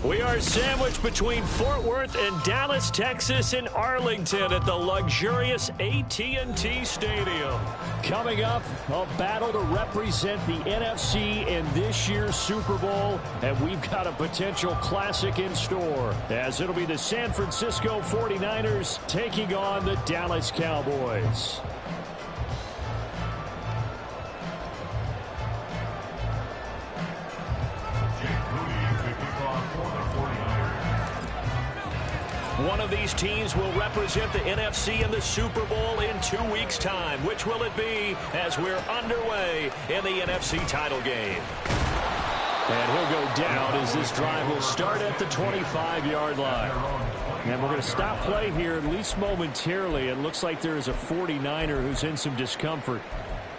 We are sandwiched between Fort Worth and Dallas, Texas, and Arlington at the luxurious AT&T Stadium. Coming up, a battle to represent the NFC in this year's Super Bowl, and we've got a potential classic in store, as it'll be the San Francisco 49ers taking on the Dallas Cowboys. One of these teams will represent the NFC in the Super Bowl in 2 weeks' time. Which will it be as we're underway in the NFC title game? And he'll go down as this drive will start at the 25-yard line. And we're going to stop play here, at least momentarily. It looks like there is a 49er who's in some discomfort.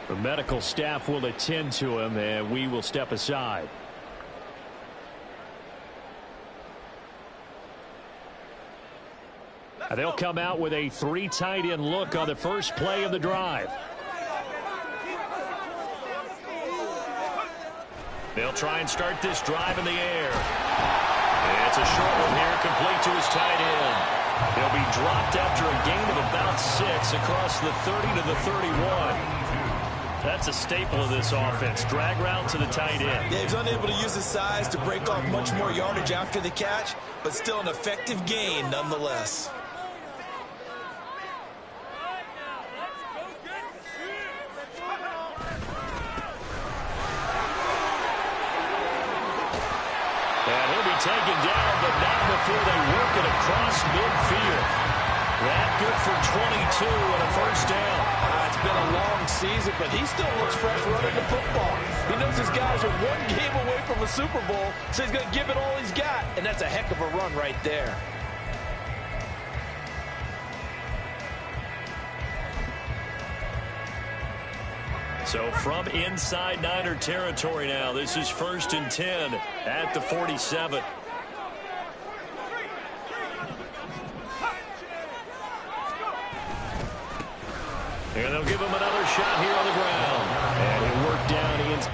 The medical staff will attend to him, and we will step aside. They'll come out with a 3 tight end look on the first play of the drive. They'll try and start this drive in the air. It's a short one here, complete to his tight end. He'll be dropped after a gain of about 6 across the 30 to the 31. That's a staple of this offense. Drag route to the tight end. Yeah, he's unable to use his size to break off much more yardage after the catch, but still an effective gain nonetheless. Taken down, but not before they work it across midfield. That good for 22 and a first down. It's been a long season, but he still looks fresh running the football. He knows his guys are 1 game away from a Super Bowl, so he's going to give it all he's got, and that's a heck of a run right there. So from inside Niner territory now, this is 1st and 10 at the 47. And they'll give him another shot here on the ground. And he'll work down inside.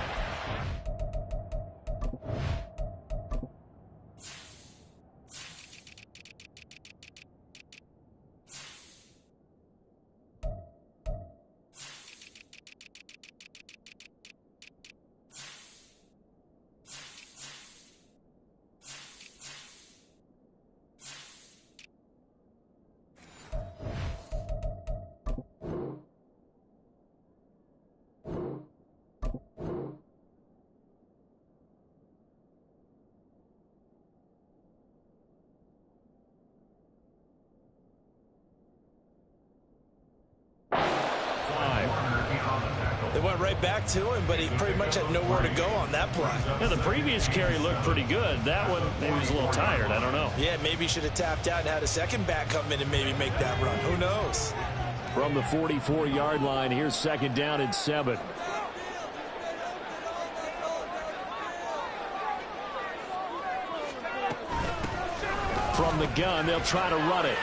They went right back to him, but he pretty much had nowhere to go on that play. Yeah, the previous carry looked pretty good. That one, maybe he was a little tired. I don't know. Yeah, maybe he should have tapped out and had a second back come in and maybe make that run. Who knows? From the 44-yard line, here's 2nd down and 7. From the gun, they'll try to run it.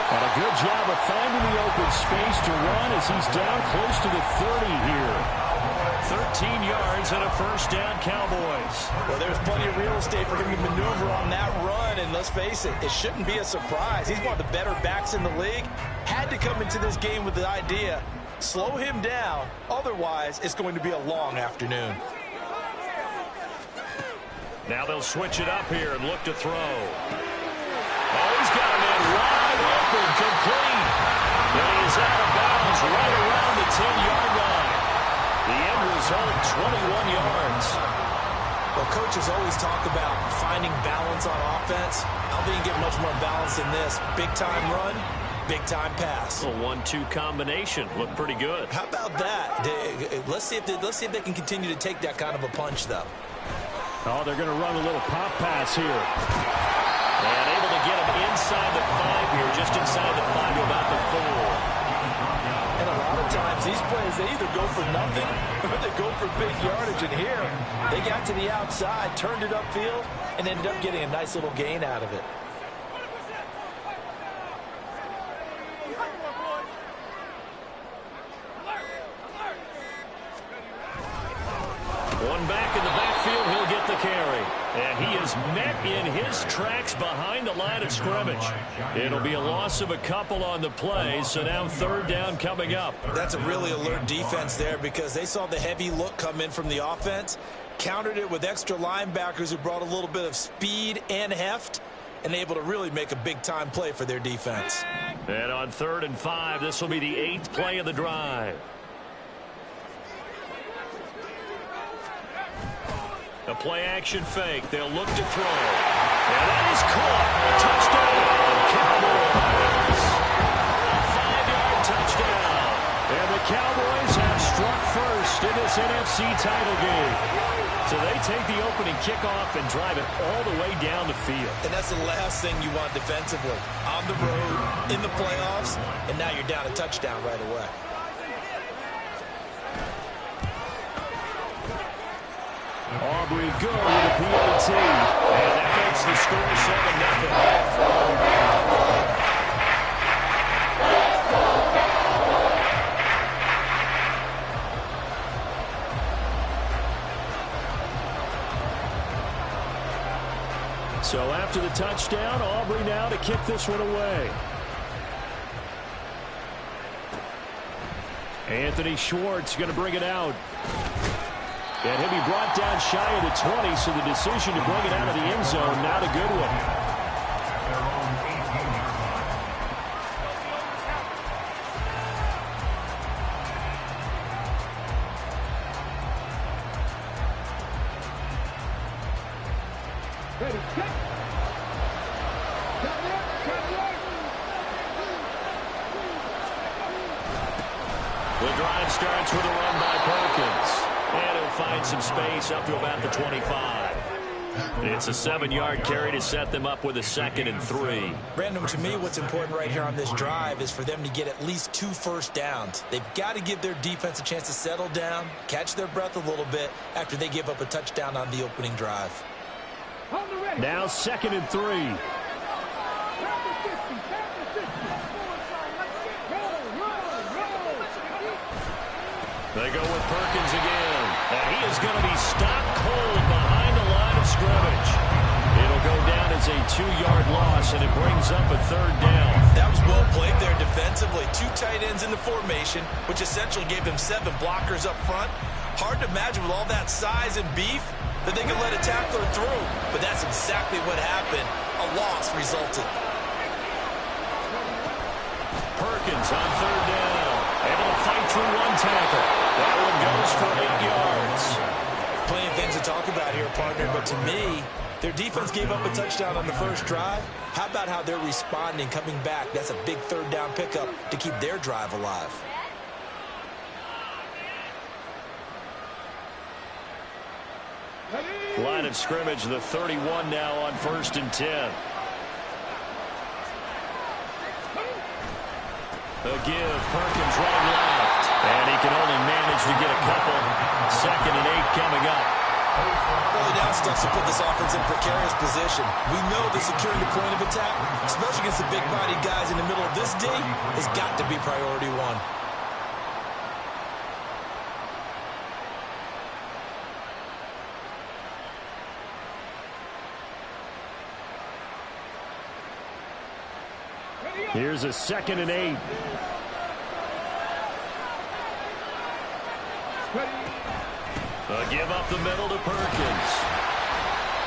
And a good job of finding the open space to run as he's down close to the 30 here. 13 yards and a first down, Cowboys. Well, there's plenty of real estate for him to maneuver on that run, and let's face it, it shouldn't be a surprise. He's one of the better backs in the league. Had to come into this game with the idea, slow him down, otherwise it's going to be a long afternoon. Now they'll switch it up here and look to throw. Oh, he's got a man wide open, complete. And he is out of bounds right around the 10-yard line. The end result, 21 yards. Well, coaches always talk about finding balance on offense. I don't think you get much more balance than this. Big-time run, big-time pass. A 1-2 combination. Looked pretty good. How about that? Let's see if they can continue to take that kind of a punch, though. Oh, they're going to run a little pop pass here. And able to get him inside the 5 here, just inside the 5 to about the 4. And a lot of times, these plays, they either go for nothing or they go for big yardage. And here, they got to the outside, turned it upfield, and ended up getting a nice little gain out of it. One back in the backfield, he'll get the carry. And he is met in his tracks behind the line of scrimmage. It'll be a loss of a couple on the play, so now third down coming up. That's a really alert defense there because they saw the heavy look come in from the offense, countered it with extra linebackers who brought a little bit of speed and heft, and able to really make a big-time play for their defense. And on 3rd and 5, this will be the 8th play of the drive. A play-action fake. They'll look to throw. And that is caught. Touchdown, Cowboys. A 5-yard touchdown. And the Cowboys have struck first in this NFC title game. So they take the opening kickoff and drive it all the way down the field. And that's the last thing you want defensively. On the road, in the playoffs, and now you're down a touchdown right away. Aubrey good with a PAT. And that makes the score 7-0. So after the touchdown, Aubrey now to kick this one away. Anthony Schwartz going to bring it out. And he'll be brought down shy of the 20, so the decision to bring it out of the end zone, not a good one. The drive starts with a run by Perkins. And he'll find some space up to about the 25. It's a 7-yard carry to set them up with a 2nd and 3. Brandon, to me, what's important right here on this drive is for them to get at least 2 first downs. They've got to give their defense a chance to settle down, catch their breath a little bit after they give up a touchdown on the opening drive. Now 2nd and 3. They go with Perkins again. And he is going to be stopped cold behind the line of scrimmage. It'll go down as a 2-yard loss, and it brings up a 3rd down. That was well played there defensively. 2 tight ends in the formation, which essentially gave them 7 blockers up front. Hard to imagine with all that size and beef that they could let a tackler through. But that's exactly what happened. A loss resulted. Perkins on 3rd down. Able to fight through one tackle. That one goes for 8 yards. Plenty of things to talk about here, partner, but to me, their defense gave up a touchdown on the first drive. How about how they're responding, coming back? That's a big 3rd down pickup to keep their drive alive. Line of scrimmage, the 31 now on 1st and 10. A give, Perkins running left. And he can only manage to get a couple. 2nd and 8 coming up. Early down stuff to put this offense in precarious position. We know that securing the point of attack, especially against the big-bodied guys in the middle of this D, has got to be priority 1. Here's a 2nd and 8. A give up the middle to Perkins.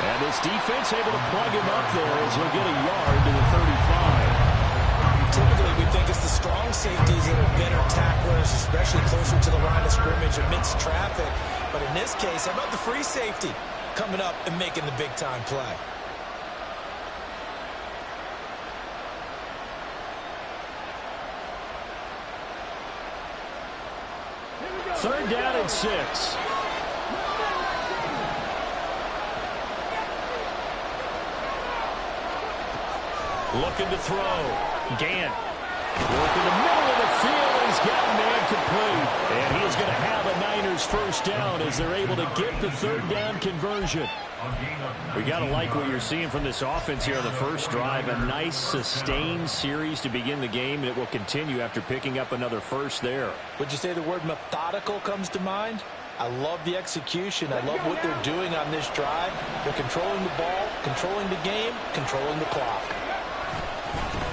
And this defense able to plug him up there as he'll get a yard to the 35. Typically, we think it's the strong safeties that are better tacklers, especially closer to the line of scrimmage amidst traffic. But in this case, how about the free safety coming up and making the big-time play? 3rd down and 6. Looking to throw. Gant. Working the middle of the field. He's got a man complete. And he is going to have a Niners first down as they're able to get the 3rd down conversion. We got to like what you're seeing from this offense here on the first drive. A nice sustained series to begin the game, and it will continue after picking up another first there. Would you say the word methodical comes to mind? I love the execution. I love what they're doing on this drive. They're controlling the ball, controlling the game, controlling the clock.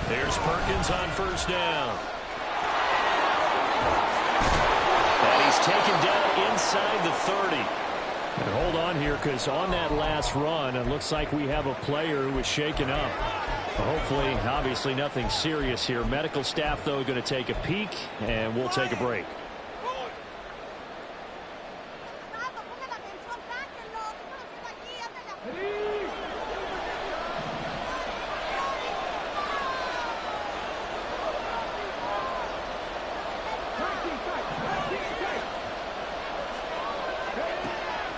There's Perkins on first down. And he's taken down inside the 30. And hold on here, because on that last run, it looks like we have a player who was shaken up. Hopefully, obviously, nothing serious here. Medical staff, though, going to take a peek, and we'll take a break.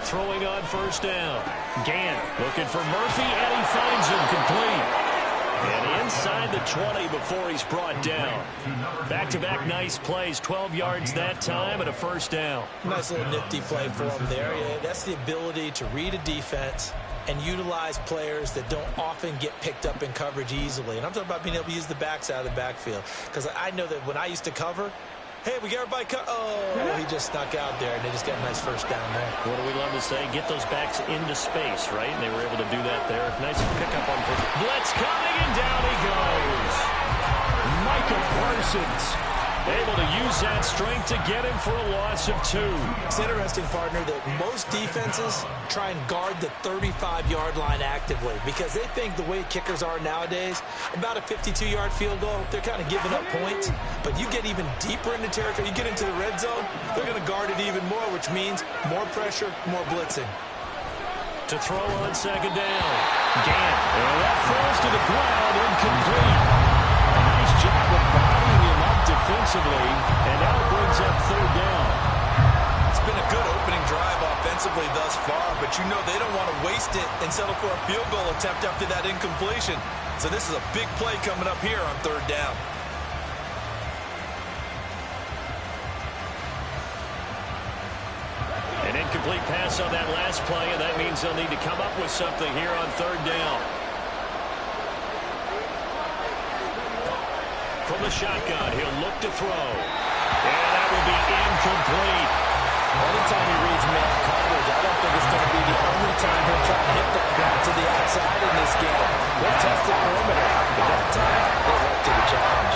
Throwing on first down. Gant looking for Murphy, and he finds him complete. And inside the 20 before he's brought down. Back-to-back nice plays. 12 yards that time and a first down. Nice little nifty play for him there. Yeah, that's the ability to read a defense and utilize players that don't often get picked up in coverage easily. And I'm talking about being able to use the backs out of the backfield. Because I know that when I used to cover, hey, we got everybody he just snuck out there, and they just got a nice first down there. What do we love to say? Get those backs into space, right? And they were able to do that there. Nice pickup on first. Blitz coming, and down he goes. Micah Parsons able to use that strength to get him for a loss of 2. It's interesting, partner, that most defenses try and guard the 35-yard line actively because they think the way kickers are nowadays, about a 52-yard field goal, they're kind of giving up points. But you get even deeper into territory, you get into the red zone, they're going to guard it even more, which means more pressure, more blitzing. To throw on second down. Gant. And that falls to the ground, incomplete. A nice job of bodying him up defensively, and now it brings up third down. It's been a good opening drive offensively thus far, but you know they don't want to waste it and settle for a field goal attempt after that incompletion. So this is a big play coming up here on third down. An incomplete pass on that last play, and that means they'll need to come up with something here on third down. From the shotgun, he'll look to throw. And that will be incomplete. Anytime he reads man coverage, I don't think it's going to be the only time he'll try to hit that back to the outside in this game. They'll test the perimeter, but that time, they're up to the challenge.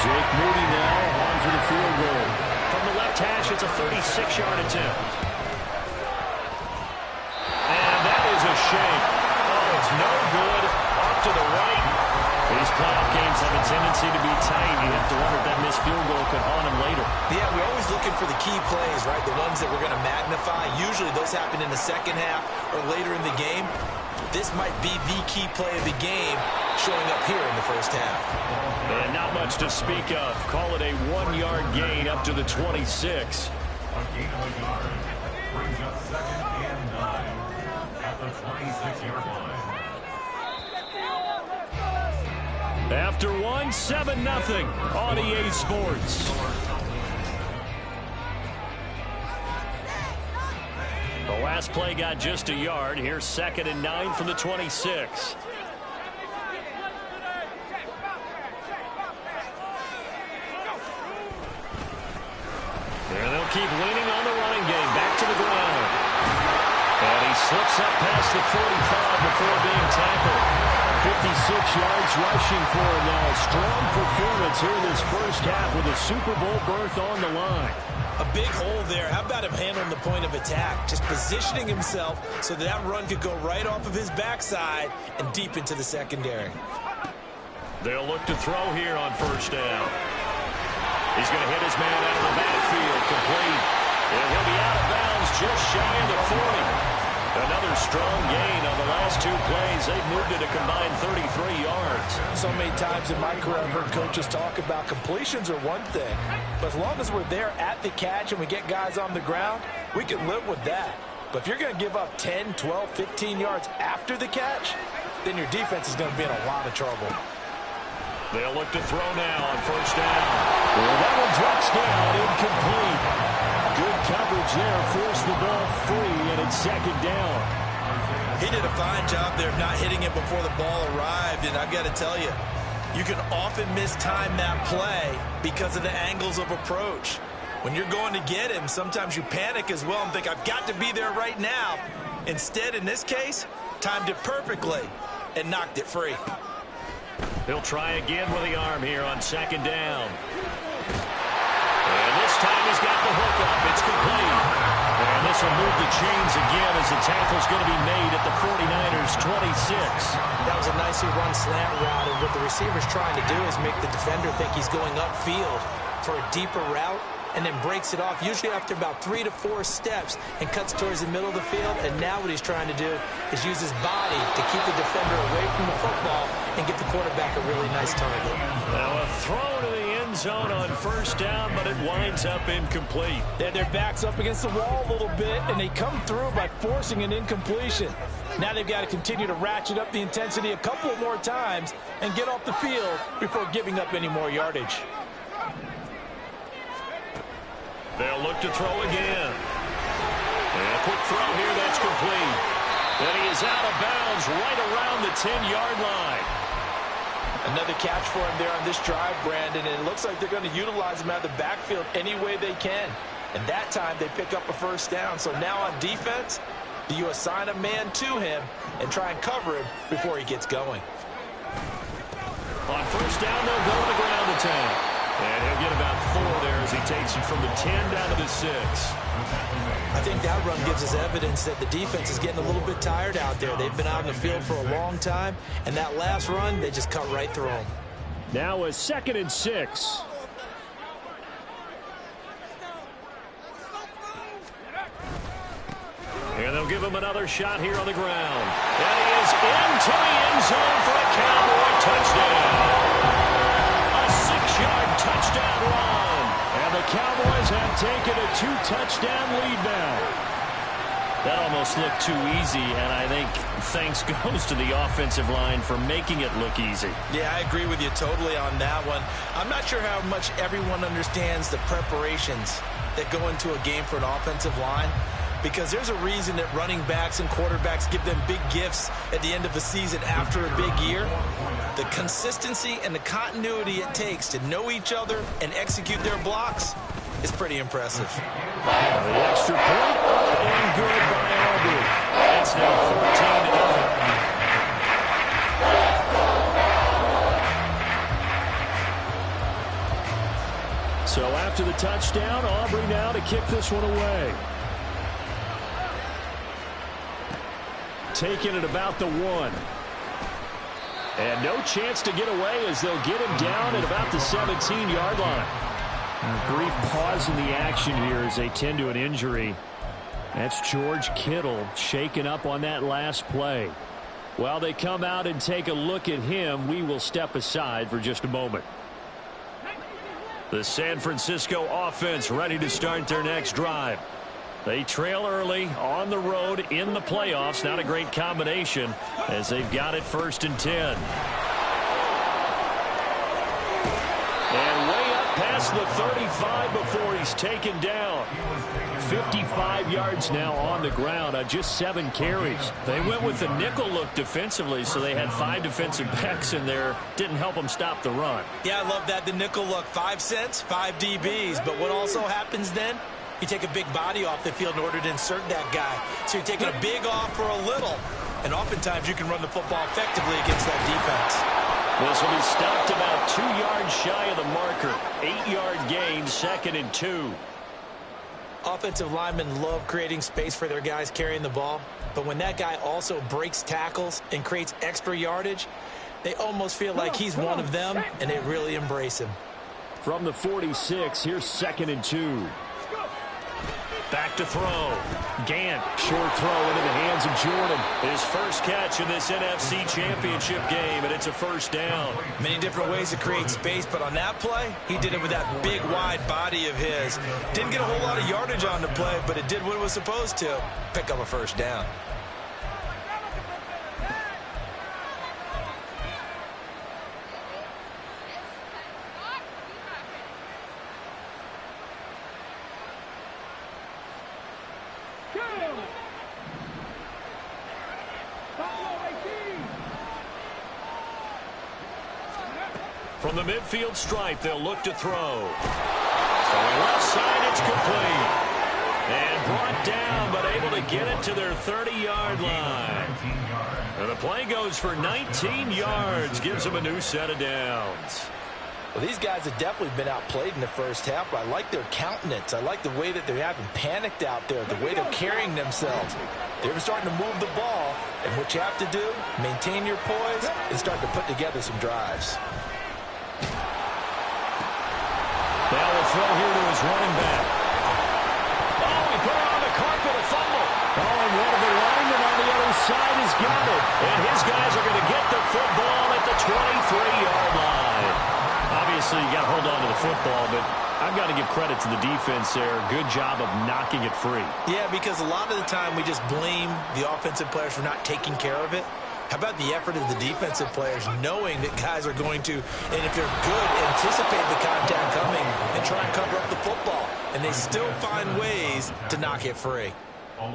Jake Moody now on for the field goal. From the left hash, it's a 36-yard attempt. And that is a shame. Oh, it's no good. Off to the right. These playoff games have a tendency to be tight. You have to wonder if that missed field goal could haunt him later. Yeah, we're always looking for the key plays, right? The ones that we're going to magnify. Usually those happen in the second half or later in the game. This might be the key play of the game showing up here in the first half. And not much to speak of. Call it a 1-yard gain up to the 26. A gain of a yard brings up 2nd and 9 at the 26-yard line. After 1, 7-0 on EA Sports. The last play got just a yard. Here's 2nd and 9 from the 26. And they'll keep leaning on the running game. Back to the ground. And he slips up past the 45 before being tackled. 56 yards rushing for him now. A strong performance here in this first half with a Super Bowl berth on the line. A big hole there. How about him handling the point of attack? Just positioning himself so that run could go right off of his backside and deep into the secondary. They'll look to throw here on first down. He's going to hit his man out of the backfield. Complete. And he'll be out of bounds just shy of the 40. Another strong gain on the last 2 plays. They've moved it a combined 33 yards. So many times in my career I've heard coaches talk about completions are one thing, but as long as we're there at the catch and we get guys on the ground, we can live with that. But if you're going to give up 10, 12, 15 yards after the catch, then your defense is going to be in a lot of trouble. They'll look to throw now on first down. Well, that one drops down, incomplete. Good coverage there, forced the ball free, and it's 2nd down. He did a fine job there of not hitting it before the ball arrived, and I've got to tell you, You can often mistime that play because of the angles of approach. When you're going to get him, sometimes you panic as well and think, I've got to be there right now. Instead, in this case, timed it perfectly and knocked it free. He'll try again with the arm here on second down. And this time he's got the hook up. It's complete. And this will move the chains again as the tackle's going to be made at the 49ers 26. That was a nicely run slant route, and what the receiver's trying to do is make the defender think he's going upfield for a deeper route, and then breaks it off, usually after about 3 to 4 steps, and cuts towards the middle of the field. And now what he's trying to do is use his body to keep the defender away from the football and get the quarterback a really nice target. Now a throw to the end zone on first down, but it winds up incomplete. Their back's up against the wall a little bit, and they come through by forcing an incompletion. Now they've got to continue to ratchet up the intensity a couple more times and get off the field before giving up any more yardage. They'll look to throw again. And a quick throw here, that's complete. And he is out of bounds right around the 10-yard line. Another catch for him there on this drive, Brandon, and it looks like they're going to utilize him out of the backfield any way they can. And that time they pick up a first down. So now on defense, do you assign a man to him and try and cover him before he gets going? On first down, they'll go to the ground attack. And he'll get about 4 there as he takes it from the 10 down to the 6. I think that run gives us evidence that the defense is getting a little bit tired out there. They've been out in the field for a long time, and that last run, they just cut right through them. Now a 2nd and 6. And they'll give him another shot here on the ground. And he is into the end zone for a Cowboy touchdown. A 6-yard touchdown run. And the Cowboys have taken a 2-touchdown lead now. That almost looked too easy, and I think thanks goes to the offensive line for making it look easy. Yeah, I agree with you totally on that one. I'm not sure how much everyone understands the preparations that go into a game for an offensive line, because there's a reason that running backs and quarterbacks give them big gifts at the end of the season after a big year. The consistency and the continuity it takes to know each other and execute their blocks is pretty impressive. The extra point up and good by Aubrey. It's now 14-0. So after the touchdown, Aubrey now to kick this one away. Taking it about the 1. And no chance to get away as they'll get him down at about the 17-yard line. A brief pause in the action here as they tend to an injury. That's George Kittle shaken up on that last play. While they come out and take a look at him, we will step aside for just a moment. The San Francisco offense ready to start their next drive. They trail early on the road in the playoffs. Not a great combination as they've got it 1st and 10. And way up past the 35 before he's taken down. 55 yards now on the ground on just 7 carries. They went with the nickel look defensively, so they had 5 defensive backs in there. Didn't help them stop the run. Yeah, I love that, the nickel look. 5 cents, 5 DBs. But what also happens then? You take a big body off the field in order to insert that guy. So you're taking a big off for a little. And oftentimes you can run the football effectively against that defense. This will be stopped about 2 yards shy of the marker. 8-yard gain, 2nd and 2. Offensive linemen love creating space for their guys carrying the ball. But when that guy also breaks tackles and creates extra yardage, they almost feel like he's one of them, and they really embrace him. From the 46, here's 2nd and 2. Back to throw. Gant, short throw into the hands of Jordan. His first catch in this NFC Championship game, and it's a 1st down. Many different ways to create space, but on that play, he did it with that big, wide body of his. Didn't get a whole lot of yardage on the play, but it did what it was supposed to. Pick up a 1st down. From the midfield stripe, they'll look to throw. Throwing left side, it's complete. And brought down, but able to get it to their 30-yard line. And the play goes for 19 yards, gives them a new set of downs. Well, these guys have definitely been outplayed in the first half, but I like their countenance. I like the way that they haven't panicked out there, the way they're carrying themselves. They're starting to move the ball, and what you have to do, maintain your poise and start to put together some drives. Now we'll throw here to his running back. Oh, he put it on the carpet, a fumble. Oh, and one of the linemen on the other side has got it. And his guys are going to get the football at the 23-yard line. Obviously, you got to hold on to the football, but I've got to give credit to the defense there. Good job of knocking it free. Yeah, because a lot of the time we just blame the offensive players for not taking care of it. How about the effort of the defensive players knowing that guys are going to, and if they're good, anticipate the contact coming and try and cover up the football. And they still find ways to knock it free.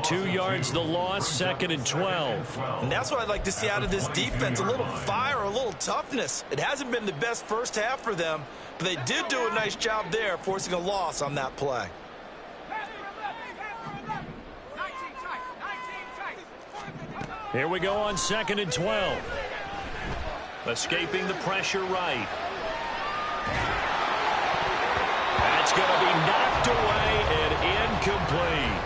2 yards the loss, 2nd and 12. And that's what I'd like to see out of this defense, a little fire, a little toughness. It hasn't been the best first half for them, but they did do a nice job there, forcing a loss on that play. Here we go on 2nd and 12. Escaping the pressure right. That's going to be knocked away and incomplete.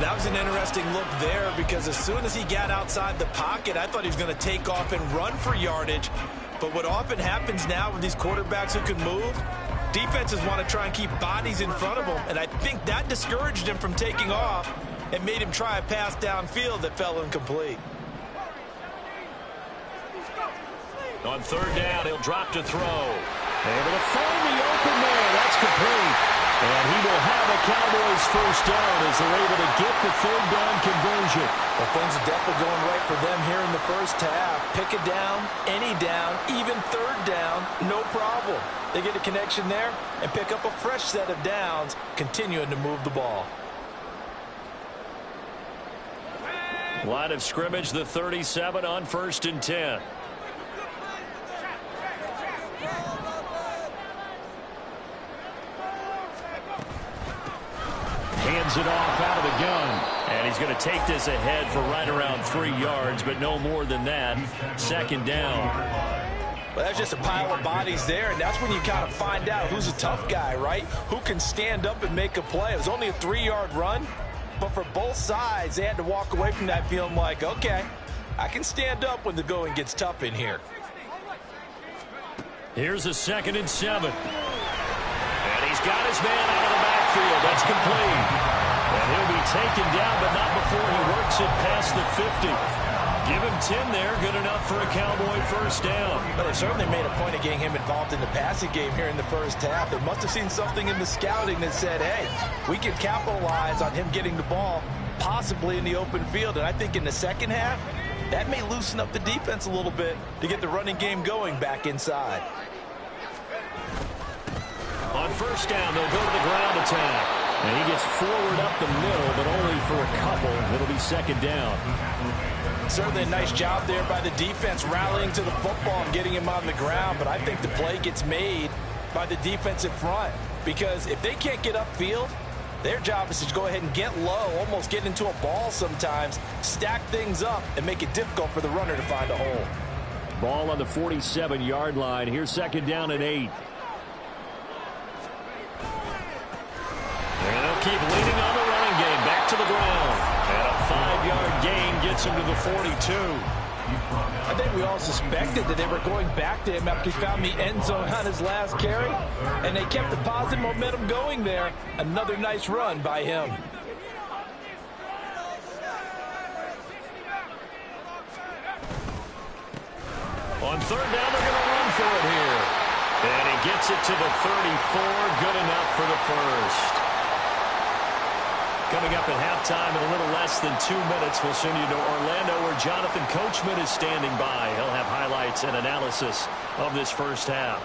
That was an interesting look there because as soon as he got outside the pocket, I thought he was going to take off and run for yardage. But what often happens now with these quarterbacks who can move, defenses want to try and keep bodies in front of them. And I think that discouraged him from taking off and made him try a pass downfield that fell incomplete. On 3rd down, he'll drop to throw. Able to find the open man. That's complete. And he will have a Cowboys first down as they're able to get the 3rd down conversion. Well, things are definitely going right for them here in the first half. Pick a down, any down, even 3rd down, no problem. They get a connection there and pick up a fresh set of downs, continuing to move the ball. Line of scrimmage, the 37 on 1st and 10. Hands it off out of the gun. And he's going to take this ahead for right around 3 yards, but no more than that. 2nd down. Well, that's just a pile of bodies there, and that's when you kind of find out who's a tough guy, right? Who can stand up and make a play. It was only a 3-yard run, but for both sides, they had to walk away from that feeling like, okay, I can stand up when the going gets tough in here. Here's a 2nd and 7. And he's got his man out of the backfield. That's complete. And he'll be taken down, but not before he works it past the 50. Give him 10 there. Good enough for a Cowboy first down. But they certainly made a point of getting him involved in the passing game here in the first half. They must have seen something in the scouting that said, hey, we can capitalize on him getting the ball possibly in the open field. And I think in the second half, that may loosen up the defense a little bit to get the running game going back inside. On first down, they'll go to the ground attack. And he gets forward up the middle, but only for a couple. It'll be 2nd down. Certainly a nice job there by the defense rallying to the football and getting him on the ground. But I think the play gets made by the defensive front. Because if they can't get upfield, their job is to go ahead and get low, almost get into a ball sometimes, stack things up, and make it difficult for the runner to find a hole. Ball on the 47-yard line. Here's 2nd down and 8. And they'll keep leaning on the running game. Back to the ground. And a 5-yard gain gets him to the 42. I think we all suspected that they were going back to him after he found the end zone on his last carry. And they kept the positive momentum going there. Another nice run by him. On 3rd down, they're going to run for it here. And he gets it to the 34. Good enough for the first. Coming up at halftime in a little less than 2 minutes, we'll send you to Orlando where Jonathan Coachman is standing by. He'll have highlights and analysis of this first half.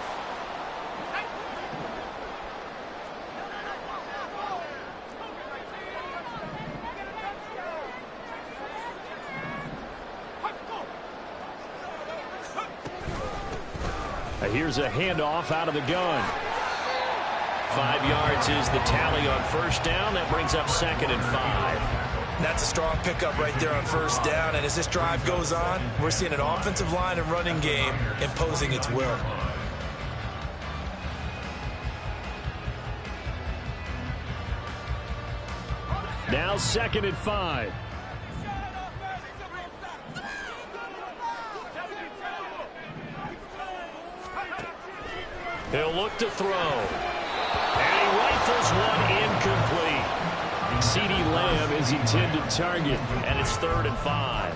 Here's a handoff out of the gun. 5 yards is the tally on first down. That brings up 2nd and 5. That's a strong pickup right there on first down. And as this drive goes on, we're seeing an offensive line and running game imposing its will. Now 2nd and 5. He'll look to throw. And he rifles one incomplete. CeeDee Lamb is intended target, and it's 3rd and 5.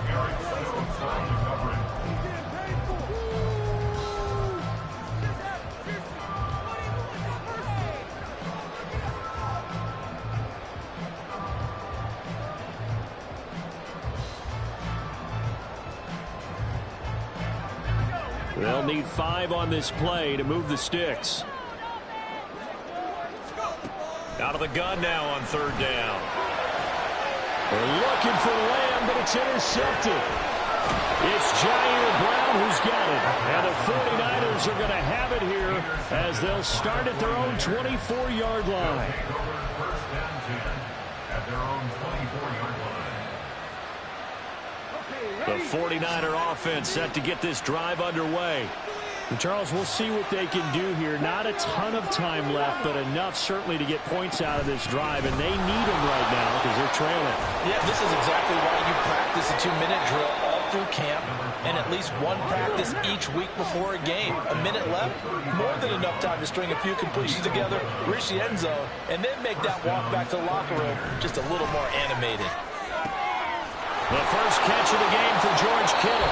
They'll need 5 on this play to move the sticks. Out of the gun now on 3rd down. They're looking for Lamb, but it's intercepted. It's Jair Brown who's got it. And the 49ers are going to have it here as they'll start at their own 24-yard line. First and 10 at their own 24-yard line. The 49er offense set to get this drive underway. And Charles, we'll see what they can do here. Not a ton of time left, but enough certainly to get points out of this drive, and they need them right now because they're trailing. Yeah, this is exactly why you practice a 2-minute drill all through camp and at least one practice each week before a game. A minute left, more than enough time to string a few completions together, reach the end zone, and then make that walk back to the locker room just a little more animated. The first catch of the game for George Kittle.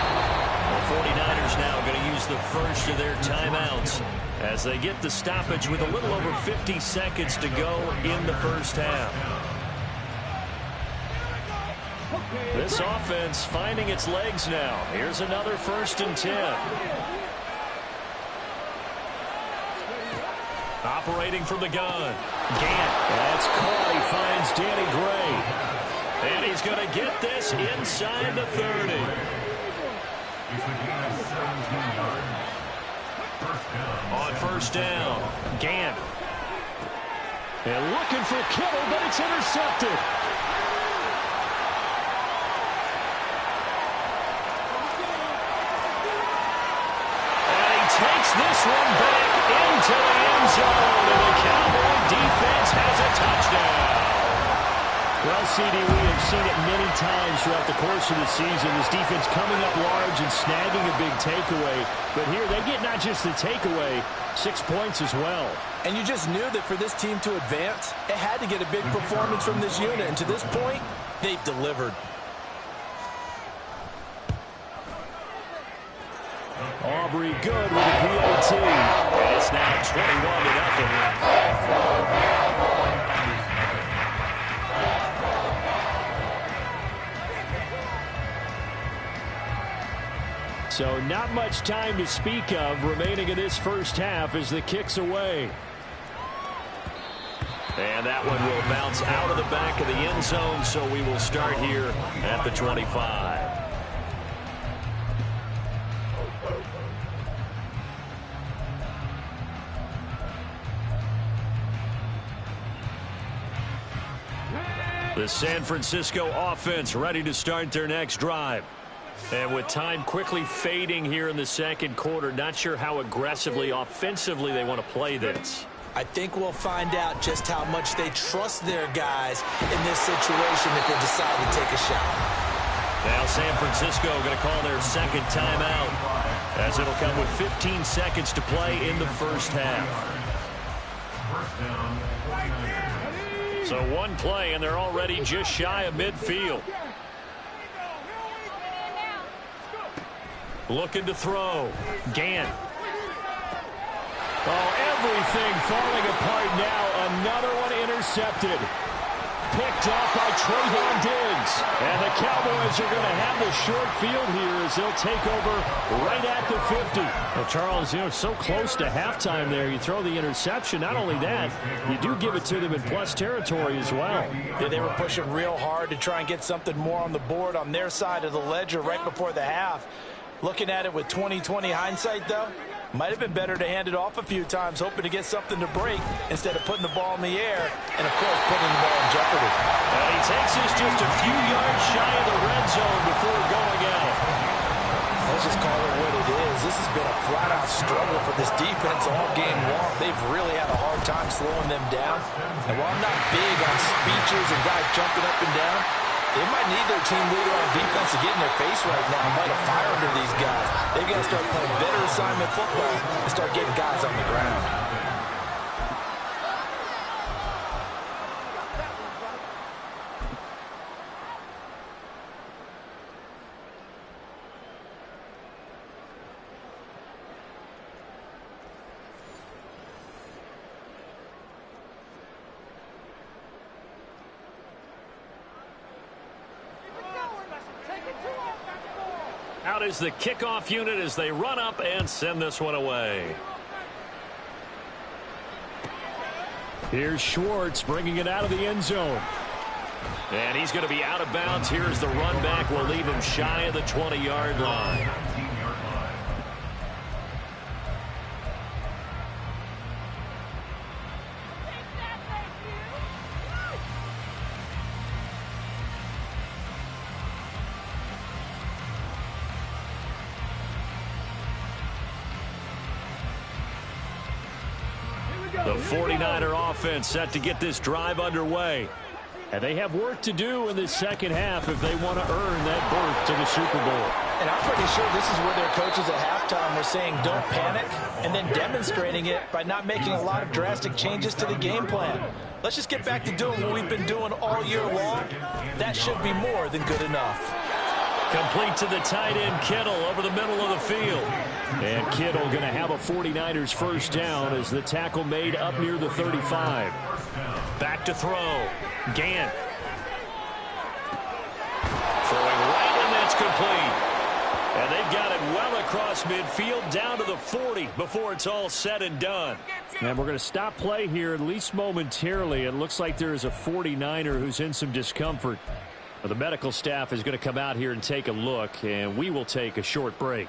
The 49ers now going to use the first of their timeouts as they get the stoppage with a little over 50 seconds to go in the first half. This offense finding its legs now. Here's another 1st and 10. Operating from the gun. Gant. That's caught. He finds Danny Gray. And he's going to get this inside the 30. It's a gain of 17 yards. First down. On first down, Gant. And looking for Kittle, but it's intercepted. And he takes this one back into the end zone. And the Cowboy defense has a touchdown. Well, CD, we have seen it many times throughout the course of the season. This defense coming up large and snagging a big takeaway. But here, they get not just the takeaway, 6 points as well. And you just knew that for this team to advance, it had to get a big performance from this unit. And to this point, they've delivered. Aubrey good with a PAT. And it's now 21-0. So not much time to speak of remaining in this first half as the kick's away. And that one will bounce out of the back of the end zone, so we will start here at the 25. The San Francisco offense ready to start their next drive. And with time quickly fading here in the second quarter, not sure how aggressively, offensively they want to play this. I think we'll find out just how much they trust their guys in this situation if they decide to take a shot. Now San Francisco going to call their second timeout as it'll come with 15 seconds to play in the first half. First down, 49ers. So one play, and they're already just shy of midfield. Looking to throw. Gant. Oh, everything falling apart now. Another one intercepted. Picked off by Trayvon Diggs. And the Cowboys are going to have the short field here as they'll take over right at the 50. Well, Charles, you know, so close to halftime there. You throw the interception. Not only that, you do give it to them in plus territory as well. Yeah, they were pushing real hard to try and get something more on the board on their side of the ledger right before the half. Looking at it with 20/20 hindsight, though, Might have been better to hand it off a few times, hoping to get something to break instead of putting the ball in the air and, of course, putting the ball in jeopardy. And he takes us just a few yards shy of the red zone before going out. Let's just call it what it is. This has been a flat-out struggle for this defense all game long. They've really had a hard time slowing them down. And while I'm not big on speeches and guys jumping up and down, they might need their team leader on defense to get in their face right now and light a fire under these guys. They've got to start playing better assignment football and start getting guys on the ground. Out is the kickoff unit as they run up and send this one away. Here's Schwartz bringing it out of the end zone. And he's going to be out of bounds. Here's the run back. We'll leave him shy of the 20-yard line. The 49er offense set to get this drive underway. And they have work to do in the second half if they want to earn that berth to the Super Bowl. And I'm pretty sure this is where their coaches at halftime were saying don't panic, and then demonstrating it by not making a lot of drastic changes to the game plan. Let's just get back to doing what we've been doing all year long. That should be more than good enough. Complete to the tight end, Kittle, over the middle of the field. And Kittle going to have a 49ers first down as the tackle made up near the 35. Back to throw. Gant. Throwing right, and that's complete. And they've got it well across midfield down to the 40 before it's all said and done. And we're going to stop play here at least momentarily. It looks like there is a 49er who's in some discomfort. The medical staff is going to come out here and take a look, and we will take a short break.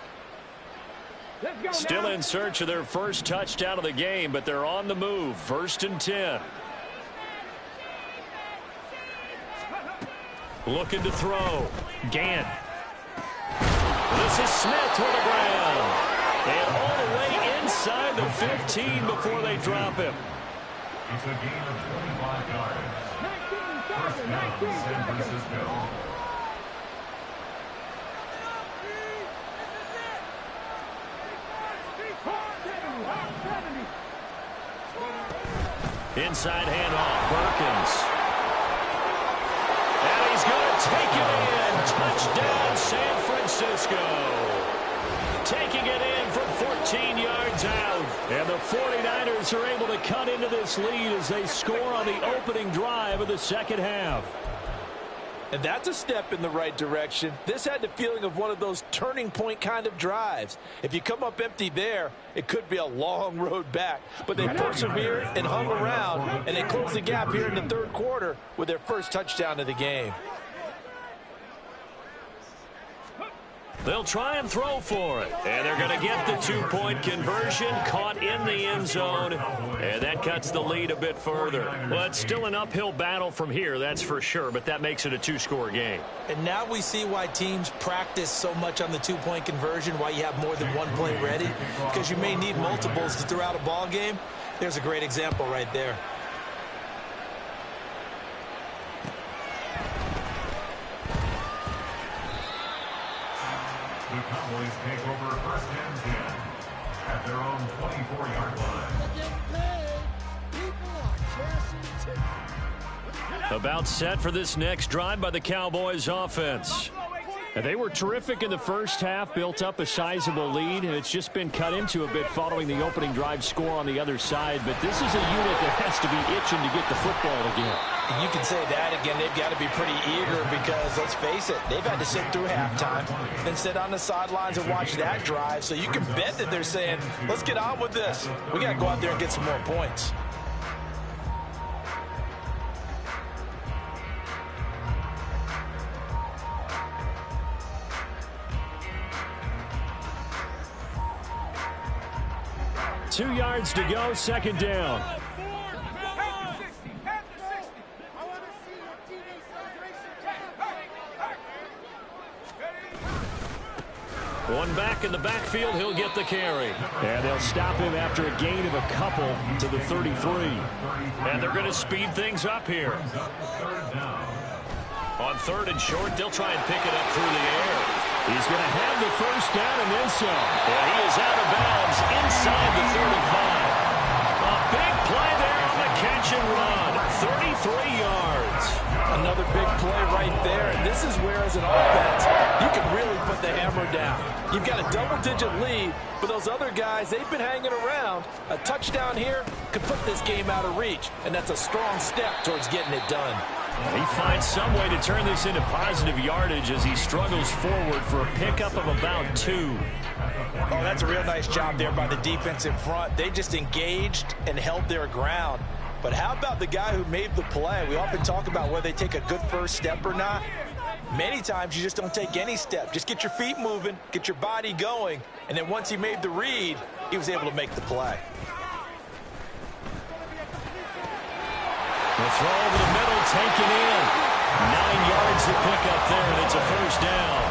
Still in search of their first touchdown of the game, but they're on the move. 1st and 10. Looking to throw. Gant. This is Smith to the ground. And all the way inside the 15 before they drop him. It's a gain of 25 yards. First down, San Francisco. Inside handoff, Perkins. And he's going to take it in. Touchdown, San Francisco. Taking it in from 14 yards out. And the 49ers are able to cut into this lead as they score on the opening drive of the second half. And that's a step in the right direction. This had the feeling of one of those turning point kind of drives. If you come up empty there, it could be a long road back. But they persevered and hung around, and they closed the gap here in the third quarter with their first touchdown of the game. They'll try and throw for it. And they're going to get the 2-point conversion, caught in the end zone. And that cuts the lead a bit further. Well, it's still an uphill battle from here, that's for sure. But that makes it a 2-score game. And now we see why teams practice so much on the 2-point conversion, why you have more than one play ready. Because you may need multiples throughout a ball game. There's a great example right there. The Cowboys take over 1st and 10 at their own 24-yard line. About set for this next drive by the Cowboys offense. And they were terrific in the first half, built up a sizable lead, and it's just been cut into a bit following the opening drive score on the other side. But this is a unit that has to be itching to get the football again. And you can say that again. They've got to be pretty eager because, let's face it, they've had to sit through halftime and sit on the sidelines and watch that drive. So you can bet that they're saying, let's get on with this. We got to go out there and get some more points. 2 yards to go, second down. One back in the backfield, he'll get the carry. And they'll stop him after a gain of a couple to the 33. And they're going to speed things up here. On third and short, they'll try and pick it up through the air. He's going to have the first down and then some. And he is out of bounds inside the 35. A big play there on the catch and run. 33 yards. Another big play right there. And this is where, as an offense, you can really put the hammer down. You've got a double-digit lead, but those other guys, they've been hanging around. A touchdown here could put this game out of reach, and that's a strong step towards getting it done. He finds some way to turn this into positive yardage as he struggles forward for a pickup of about 2. Oh, that's a real nice job there by the defensive front. They just engaged and held their ground. But how about the guy who made the play? We often talk about whether they take a good first step or not. Many times you just don't take any step. Just get your feet moving, get your body going, and then once he made the read, he was able to make the play. The throw over the middle, taken in. 9 yards to pick up there, and it's a first down.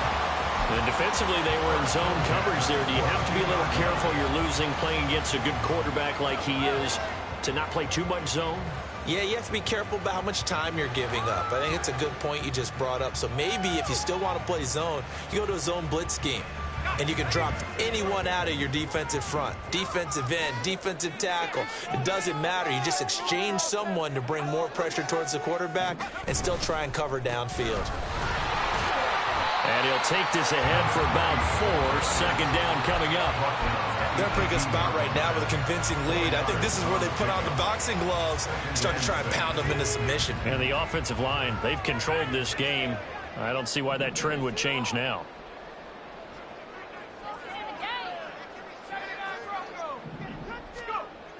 And defensively, they were in zone coverage there. Do you have to be a little careful? You're losing, playing against a good quarterback like he is, to not play too much zone? Yeah, you have to be careful about how much time you're giving up. I think it's a good point you just brought up. So maybe if you still want to play zone, you go to a zone blitz scheme. And you can drop anyone out of your defensive front. Defensive end, defensive tackle. It doesn't matter. You just exchange someone to bring more pressure towards the quarterback and still try and cover downfield. And he'll take this ahead for about 4. Second down coming up. They're in a pretty good spot right now with a convincing lead. I think this is where they put on the boxing gloves and start to try and pound them into submission. And the offensive line, they've controlled this game. I don't see why that trend would change now.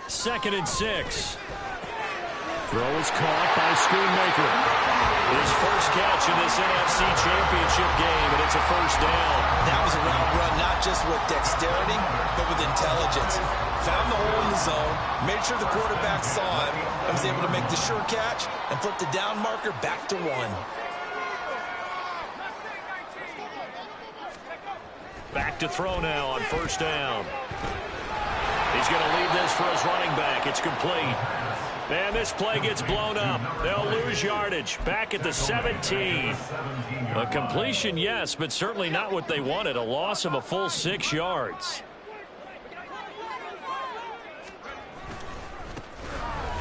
Second and 6. Throw is caught by Schoonmaker. His first catch in this NFC Championship game, and it's a first down. That was a route run, not just with dexterity, but with intelligence. Found the hole in the zone, made sure the quarterback saw him, and was able to make the sure catch and flip the down marker back to 1. Back to throw now on first down. He's going to leave this for his running back. It's complete. And this play gets blown up. They'll lose yardage. Back at the 17. A completion, yes, but certainly not what they wanted. A loss of a full 6 yards.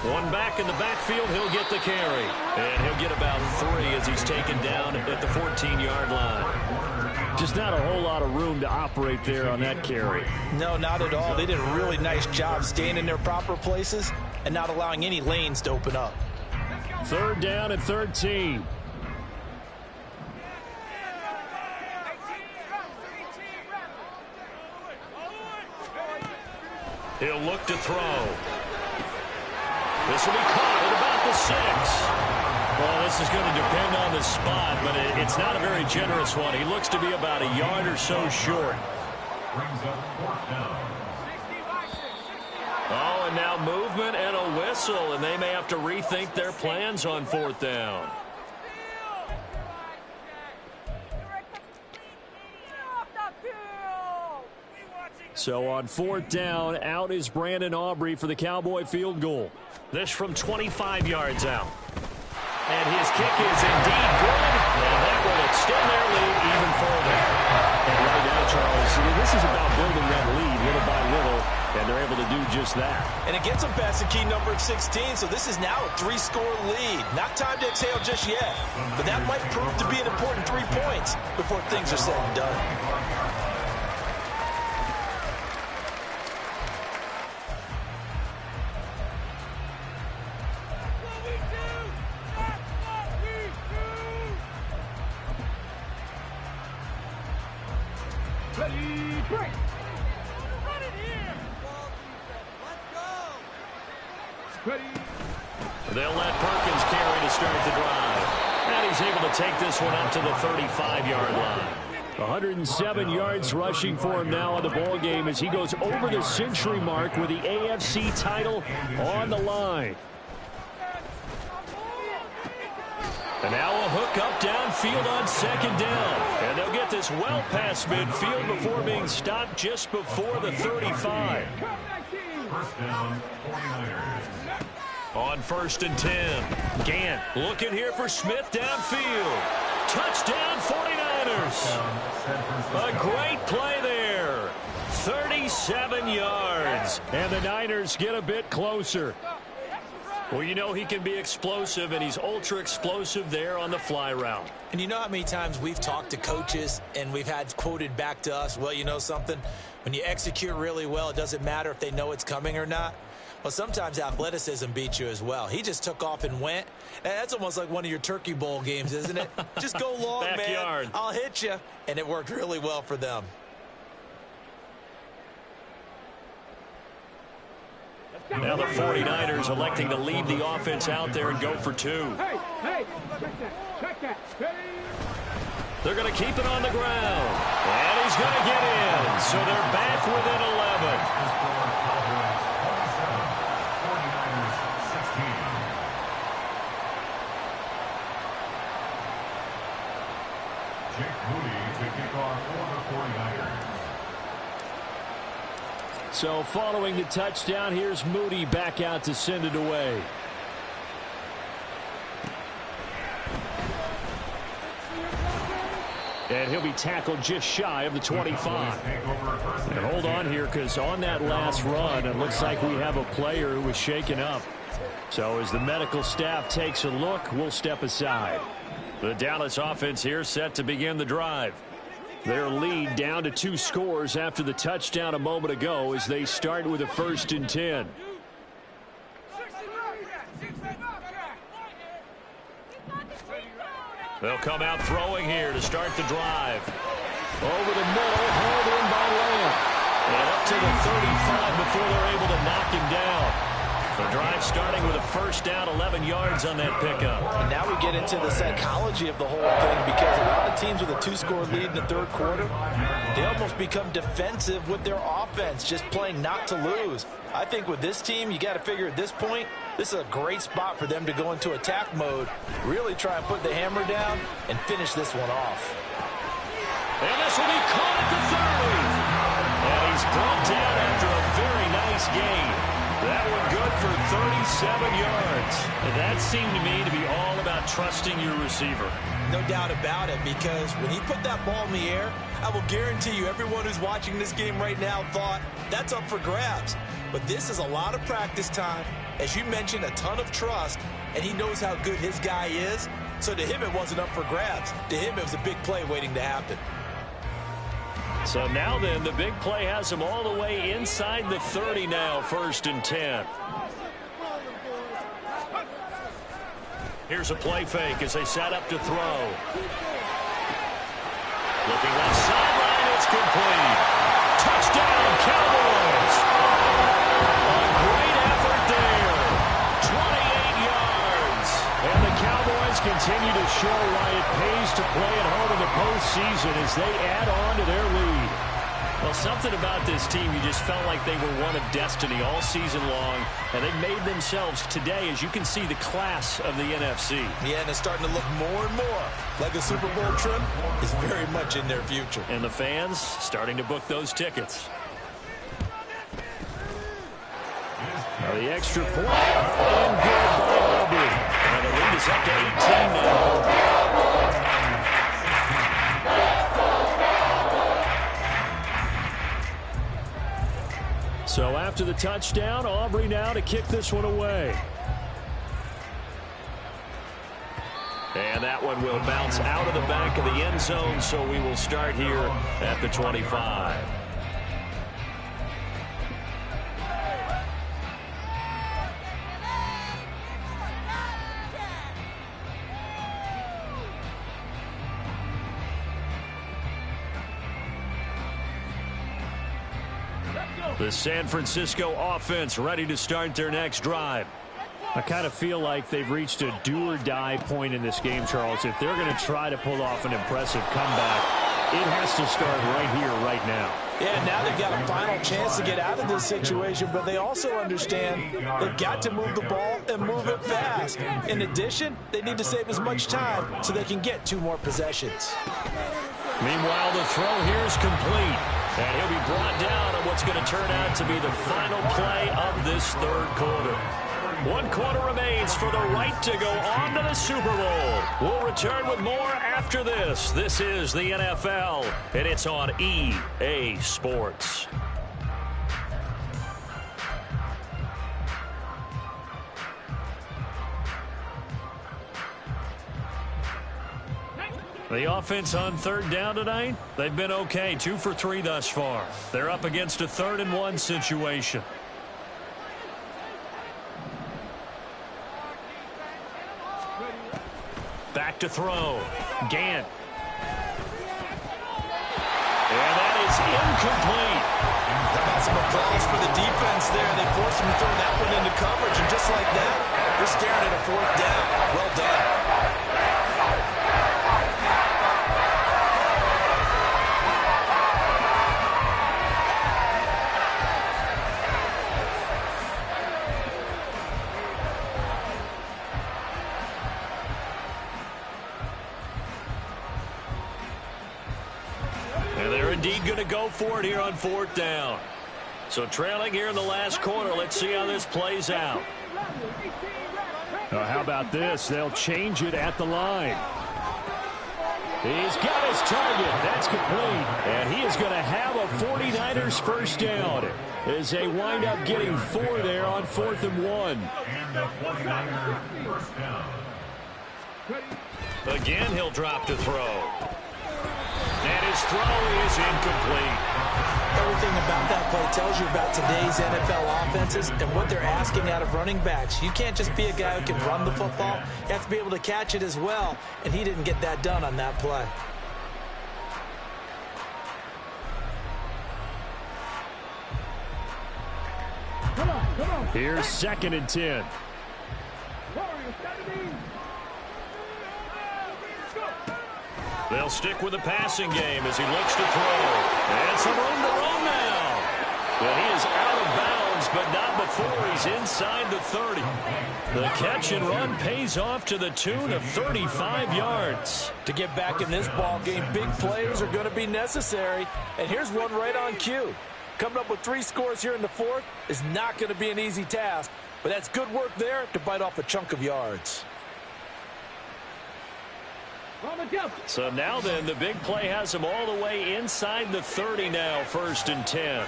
One back in the backfield. He'll get the carry. And he'll get about 3 as he's taken down at the 14-yard line. Just not a whole lot of room to operate there on that carry. No, not at all. They did a really nice job staying in their proper places and not allowing any lanes to open up. Third down at 13. He'll look to throw. This will be caught at about the 6. Well, this is going to depend on the spot, but it's not a very generous one. He looks to be about a yard or so short. Oh, and now movement and a whistle, and they may have to rethink their plans on 4th down. So on 4th down, out is Brandon Aubrey for the Cowboy field goal. This from 25 yards out. And his kick is indeed good, and that will extend their lead even further. And right now, Charles, this is about building that lead little by little, and they're able to do just that. And it gets them past the key number of 16, so this is now a 3-score lead. Not time to exhale just yet, but that might prove to be an important 3 points before things are said and done. They'll let Perkins carry to start the drive. And he's able to take this one up to the 35-yard line. 107 yards rushing for him now in the ball game as he goes over the century mark with the AFC title on the line. And now a hook up downfield on second down. And they'll get this well past midfield before being stopped just before the 35. First down, 49ers. On 1st and 10. Gant looking here for Smith downfield. Touchdown 49ers. A great play there. 37 yards. And the Niners get a bit closer. Well, you know he can be explosive, and he's ultra explosive there on the fly route. And you know how many times we've talked to coaches and we've had quoted back to us, well, you know something? When you execute really well, it doesn't matter if they know it's coming or not. Well, sometimes athleticism beats you as well. He just took off and went. That's almost like one of your Turkey Bowl games, isn't it? Just go long, Backyard. man. I'll hit you. And it worked really well for them. Now the 49ers electing to leave the offense out there and go for 2. They're going to keep it on the ground. And he's going to get in. So they're back within 11. So following the touchdown, here's Moody back out to send it away. And he'll be tackled just shy of the 25. And hold on here, because on that last run, it looks like we have a player who was shaken up. So as the medical staff takes a look, we'll step aside. The Dallas offense here set to begin the drive. Their lead down to 2 scores after the touchdown a moment ago as they start with a 1st and 10. They'll come out throwing here to start the drive. Over the middle, hauled in by Lamb. And up to the 35 before they're able to knock him down. The drive starting with a 1st down, 11 yards on that pickup. And now we get into the psychology of the whole thing, because a lot of teams with a 2-score lead in the 3rd quarter, they almost become defensive with their offense, just playing not to lose. I think with this team, you got to figure at this point, this is a great spot for them to go into attack mode, really try and put the hammer down and finish this one off. And this will be caught at the 30. And he's brought down after a very nice gain. That one good for 37 yards. And that seemed to me to be all about trusting your receiver. No doubt about it, because when he put that ball in the air, I will guarantee you everyone who's watching this game right now thought that's up for grabs. But this is a lot of practice time. As you mentioned, a ton of trust, and he knows how good his guy is. So to him, it wasn't up for grabs. To him, it was a big play waiting to happen. So now then, the big play has him all the way inside the 30 now, 1st and 10. Here's a play fake as they set up to throw. Looking left sideline, it's complete. Touchdown, Cowboys. A great effort there. 28 yards. And the Cowboys continue to show why it pays to play at home in the postseason as they add on to their lead. Well, something about this team, you just felt like they were one of destiny all season long, and they made themselves today, as you can see, the class of the NFC. Yeah, and it's starting to look more and more like a Super Bowl trip is very much in their future. And the fans starting to book those tickets. Now the extra point, and good by Aubrey. And the lead is up to 18 now. So after the touchdown, Aubrey now to kick this one away. And that one will bounce out of the back of the end zone, so we will start here at the 25. The San Francisco offense ready to start their next drive. I kind of feel like they've reached a do-or-die point in this game, Charles. If they're going to try to pull off an impressive comeback, It has to start right here, right now. Yeah, now they've got a final chance to get out of this situation, but they also understand they've got to move the ball and move it fast. In addition, they need to save as much time so they can get 2 more possessions. Meanwhile, the throw here is complete. And he'll be brought down on what's going to turn out to be the final play of this third quarter. 1 quarter remains for the right to go on to the Super Bowl. We'll return with more after this. This is the NFL, and it's on EA Sports. The offense on third down tonight, they've been okay. 2 for 3 thus far. They're up against a 3rd and 1 situation. Back to throw. Gant. And that is incomplete. How about some applause for the defense there? They forced him to throw that one into coverage, and just like that, they're staring at a 4th down. Well done. Indeed going to go for it here on 4th down. So trailing here in the last quarter. Let's see how this plays out. How about this? They'll change it at the line. He's got his target. That's complete. And he is going to have a 49ers first down as they wind up getting 4 there on 4th and 1. And the 49er first down. Again, he'll drop to throw. And his throw is incomplete. Everything about that play tells you about today's NFL offenses and what they're asking out of running backs. You can't just be a guy who can run the football. You have to be able to catch it as well, and he didn't get that done on that play. Here's 2nd and 10. They'll stick with the passing game as he looks to throw. And some room to run now. Well, he is out of bounds, but not before he's inside the 30. The catch and run pays off to the tune of 35 yards. To get back in this ball game, big plays are going to be necessary. And here's one right on cue. Coming up with 3 scores here in the 4th is not going to be an easy task, but that's good work there to bite off a chunk of yards. So now then, the big play has him all the way inside the 30 now, 1st and 10.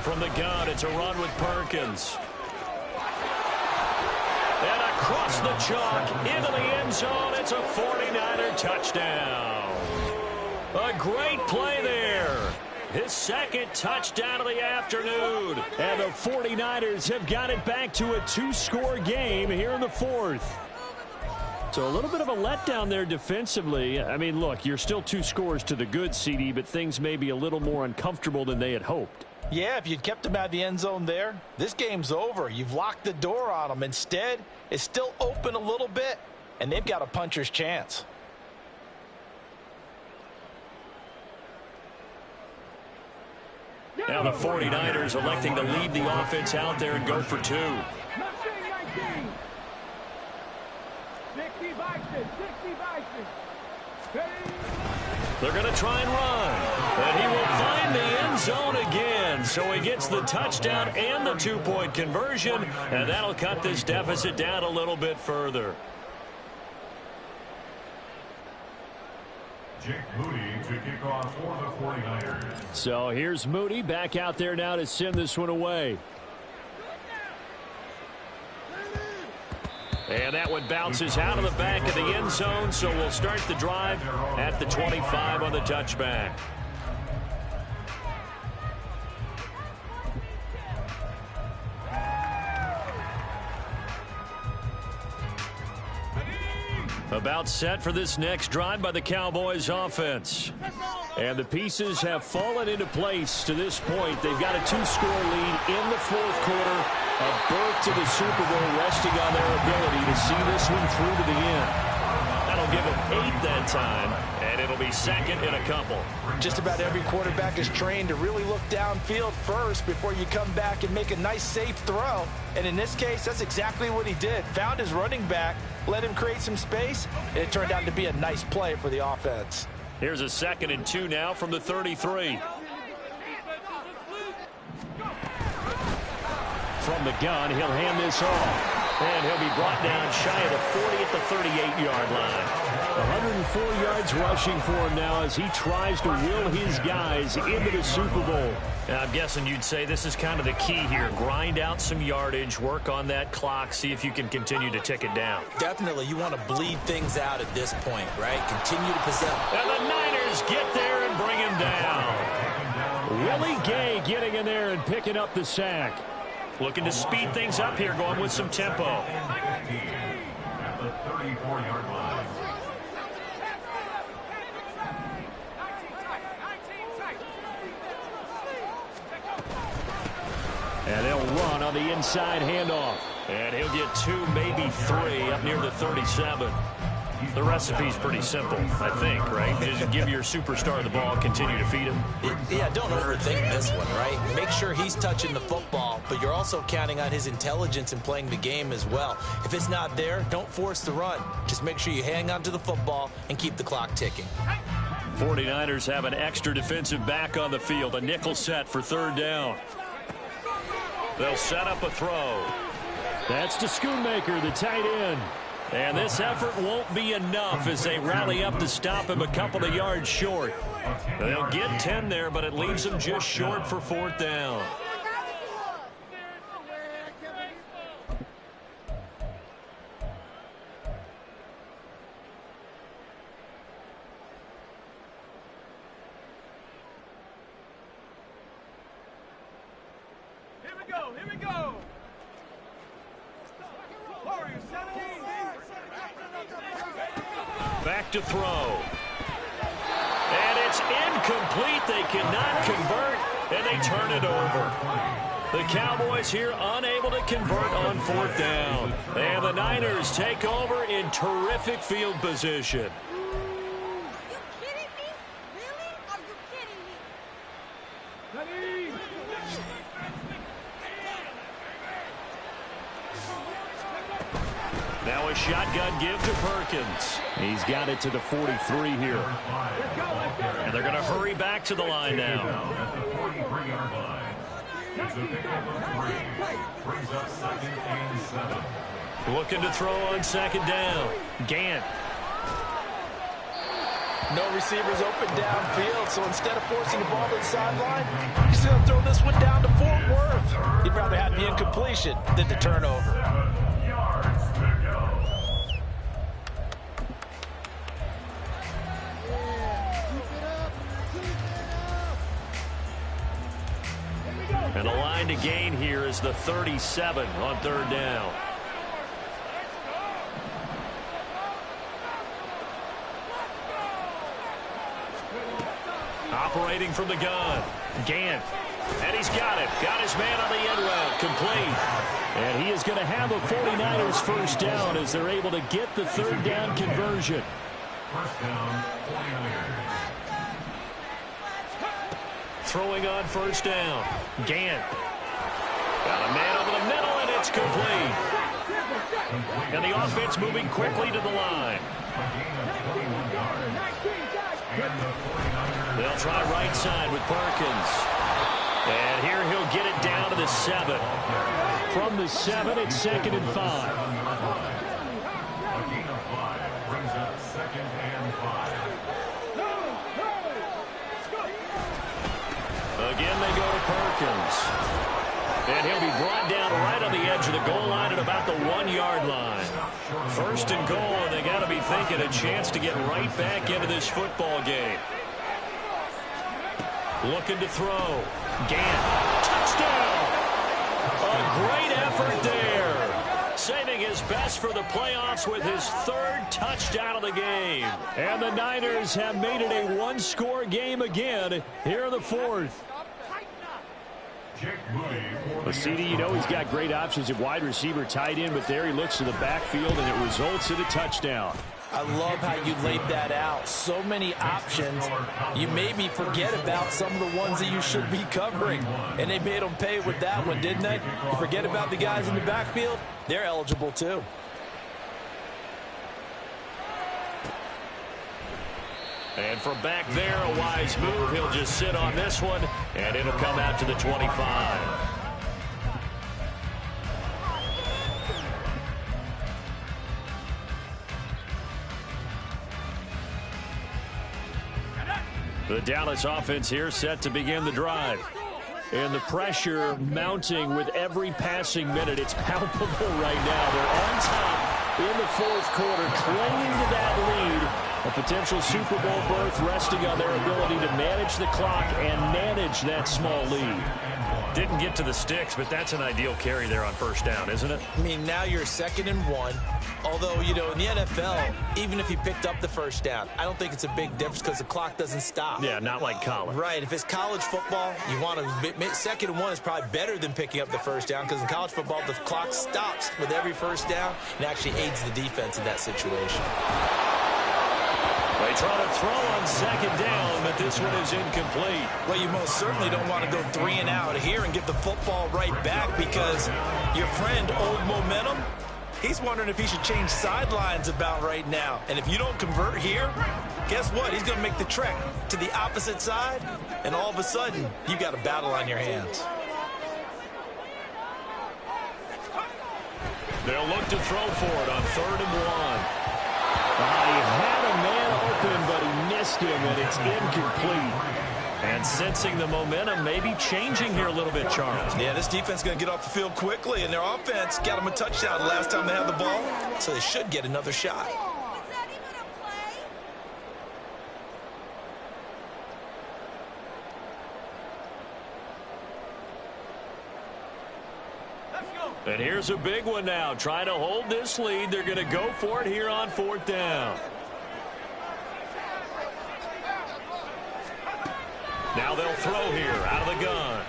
From the gun, it's a run with Perkins. And across the chalk, into the end zone, it's a 49er touchdown. A great play there. His 2nd touchdown of the afternoon. And the 49ers have got it back to a 2-score game here in the 4th. So a little bit of a letdown there defensively. I mean, look, you're still 2 scores to the good, CD, but things may be a little more uncomfortable than they had hoped. Yeah, if you'd kept him out of the end zone there, this game's over. You've locked the door on him. Instead, it's still open a little bit, and they've got a puncher's chance. Now the 49ers electing to leave the offense out there and go for 2. They're going to try and run. And he will find the end zone again. So he gets the touchdown and the 2-point conversion. And that'll cut this deficit down a little bit further. Jake Moody to kick off for the 49ers. So here's Moody back out there now to send this one away. And that one bounces out of the back of the end zone, so we'll start the drive at the 25 on the touchback. About set for this next drive by the Cowboys offense. And the pieces have fallen into place to this point. They've got a 2-score lead in the 4th quarter. A berth to the Super Bowl resting on their ability to see this one through to the end. That'll They'll give him 8 that time, and it'll be second and a couple. Just about every quarterback is trained to really look downfield first before you come back and make a nice, safe throw. And in this case, that's exactly what he did. Found his running back, let him create some space, and it turned out to be a nice play for the offense. Here's a 2nd and 2 now from the 33. From the gun, he'll hand this off. And he'll be brought down shy of the 40 at the 38-yard line. 104 yards rushing for him now as he tries to will his guys into the Super Bowl. Now, I'm guessing you'd say this is kind of the key here. Grind out some yardage, work on that clock, see if you can continue to tick it down. Definitely, you want to bleed things out at this point, right? Continue to possess. And the Niners get there and bring him down. Willie Gay getting in there and picking up the sack. Looking to speed things up here, going with some tempo. At the 34-yard line. And they'll run on the inside handoff. And he'll get 2, maybe 3 up near the 37. The recipe's pretty simple, I think, right? Just give your superstar the ball, continue to feed him. Yeah, don't overthink this one, right? Make sure he's touching the football, but you're also counting on his intelligence in playing the game as well. If it's not there, don't force the run. Just make sure you hang on to the football and keep the clock ticking. 49ers have an extra defensive back on the field, a nickel set for 3rd down. They'll set up a throw. That's to Schoonmaker, the tight end. And this effort won't be enough as they rally up to stop him a couple of yards short. They'll get 10 there, but it leaves them just short for 4th down. Here we go. Back to throw. And it's incomplete. They cannot convert, and they turn it over. The Cowboys here unable to convert on 4th down. And the Niners take over in terrific field position. Now a shotgun give to Perkins. He's got it to the 43 here. And they're going to hurry back to the line now. At the 43-yard line. It's a pickup of 3. Brings up 2nd and 7. Looking to throw on 2nd down. Gant. No receivers open downfield, so instead of forcing the ball to the sideline, he's going to throw this one down to Fort Worth. He'd rather have the incompletion than the turnover. 7 yards to go. And the line to gain here is the 37 on 3rd down. Operating from the gun. Gant. And he's got it. Got his man on the end route. Complete. And he is going to have a 49ers 1st down as they're able to get the 3rd down conversion. 1st down, 49ers. Throwing on 1st down. Gant. Got a man over the middle, and it's complete. And the offense moving quickly to the line. They'll try right side with Perkins. And here he'll get it down to the 7. From the 7, it's 2nd and 5. A gain of 5 brings up 2nd and 5. Again, they go to Perkins. And he'll be brought down right on the edge of the goal line at about the 1-yard line. 1st and goal, and they got to be thinking a chance to get right back into this football game. Looking to throw. Gant. Touchdown! A great effort there. Saving his best for the playoffs with his 3rd touchdown of the game. And the Niners have made it a 1-score game again here in the 4th. Well, CD, you know he's got great options at wide receiver, tight end, but there he looks to the backfield, and it results in a touchdown. I love how you laid that out. So many options. You maybe forget about some of the ones that you should be covering. And they made them pay with that one, didn't they? You forget about the guys in the backfield. They're eligible too. And from back there, a wise move. He'll just sit on this one, and it'll come out to the 25. The Dallas offense here set to begin the drive. And the pressure mounting with every passing minute. It's palpable right now. They're on top in the fourth quarter, clinging to that lead. A potential Super Bowl berth resting on their ability to manage the clock and manage that small lead. Didn't get to the sticks, but that's an ideal carry there on first down, isn't it? I mean, now you're 2nd and 1. Although, you know, in the NFL, even if he picked up the first down, I don't think it's a big difference because the clock doesn't stop. Yeah, not like college. Right. If it's college football, you want to 2nd and 1 is probably better than picking up the first down because in college football, the clock stops with every first down and actually aids the defense in that situation. They try to throw on 2nd down, but this one is incomplete. Well, you most certainly don't want to go 3 and out here and get the football right back because your friend, Old Momentum, he's wondering if he should change sidelines about right now. And if you don't convert here, guess what? He's going to make the trek to the opposite side, and all of a sudden, you've got a battle on your hands. They'll look to throw for it on 3rd and 1. He had a man open, but he missed him, and it's incomplete. And sensing the momentum, maybe changing here a little bit, Charles. Yeah, this defense is going to get off the field quickly, and their offense got them a touchdown the last time they had the ball, so they should get another shot. And here's a big one now. Trying to hold this lead. They're going to go for it here on 4th down. Now they'll throw here out of the gun.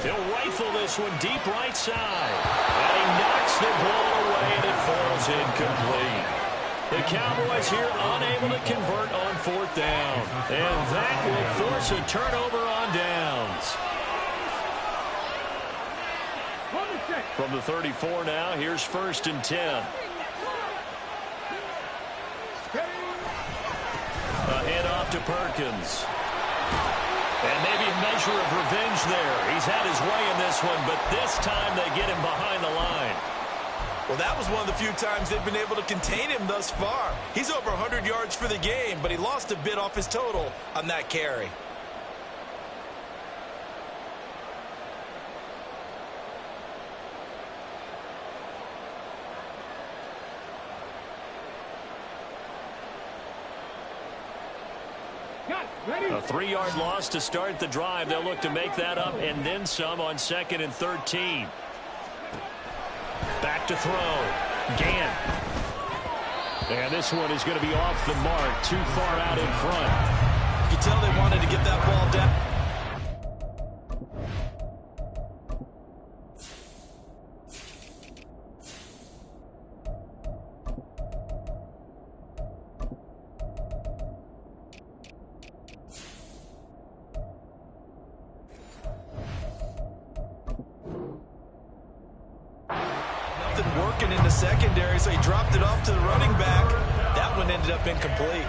He'll rifle this one deep right side. And he knocks the ball away, and it falls incomplete. The Cowboys here unable to convert on 4th down. And that will force a turnover on downs. From the 34 now, here's 1st and 10. A handoff to Perkins. And maybe a measure of revenge there. He's had his way in this one, but this time they get him behind the line. Well, that was one of the few times they've been able to contain him thus far. He's over 100 yards for the game, but he lost a bit off his total on that carry. A 3-yard loss to start the drive. They'll look to make that up and then some on 2nd and 13. Back to throw. Gann. And this one is going to be off the mark. Too far out in front. You can tell they wanted to get that ball down. Working in the secondary, so he dropped it off to the running back. That one ended up incomplete.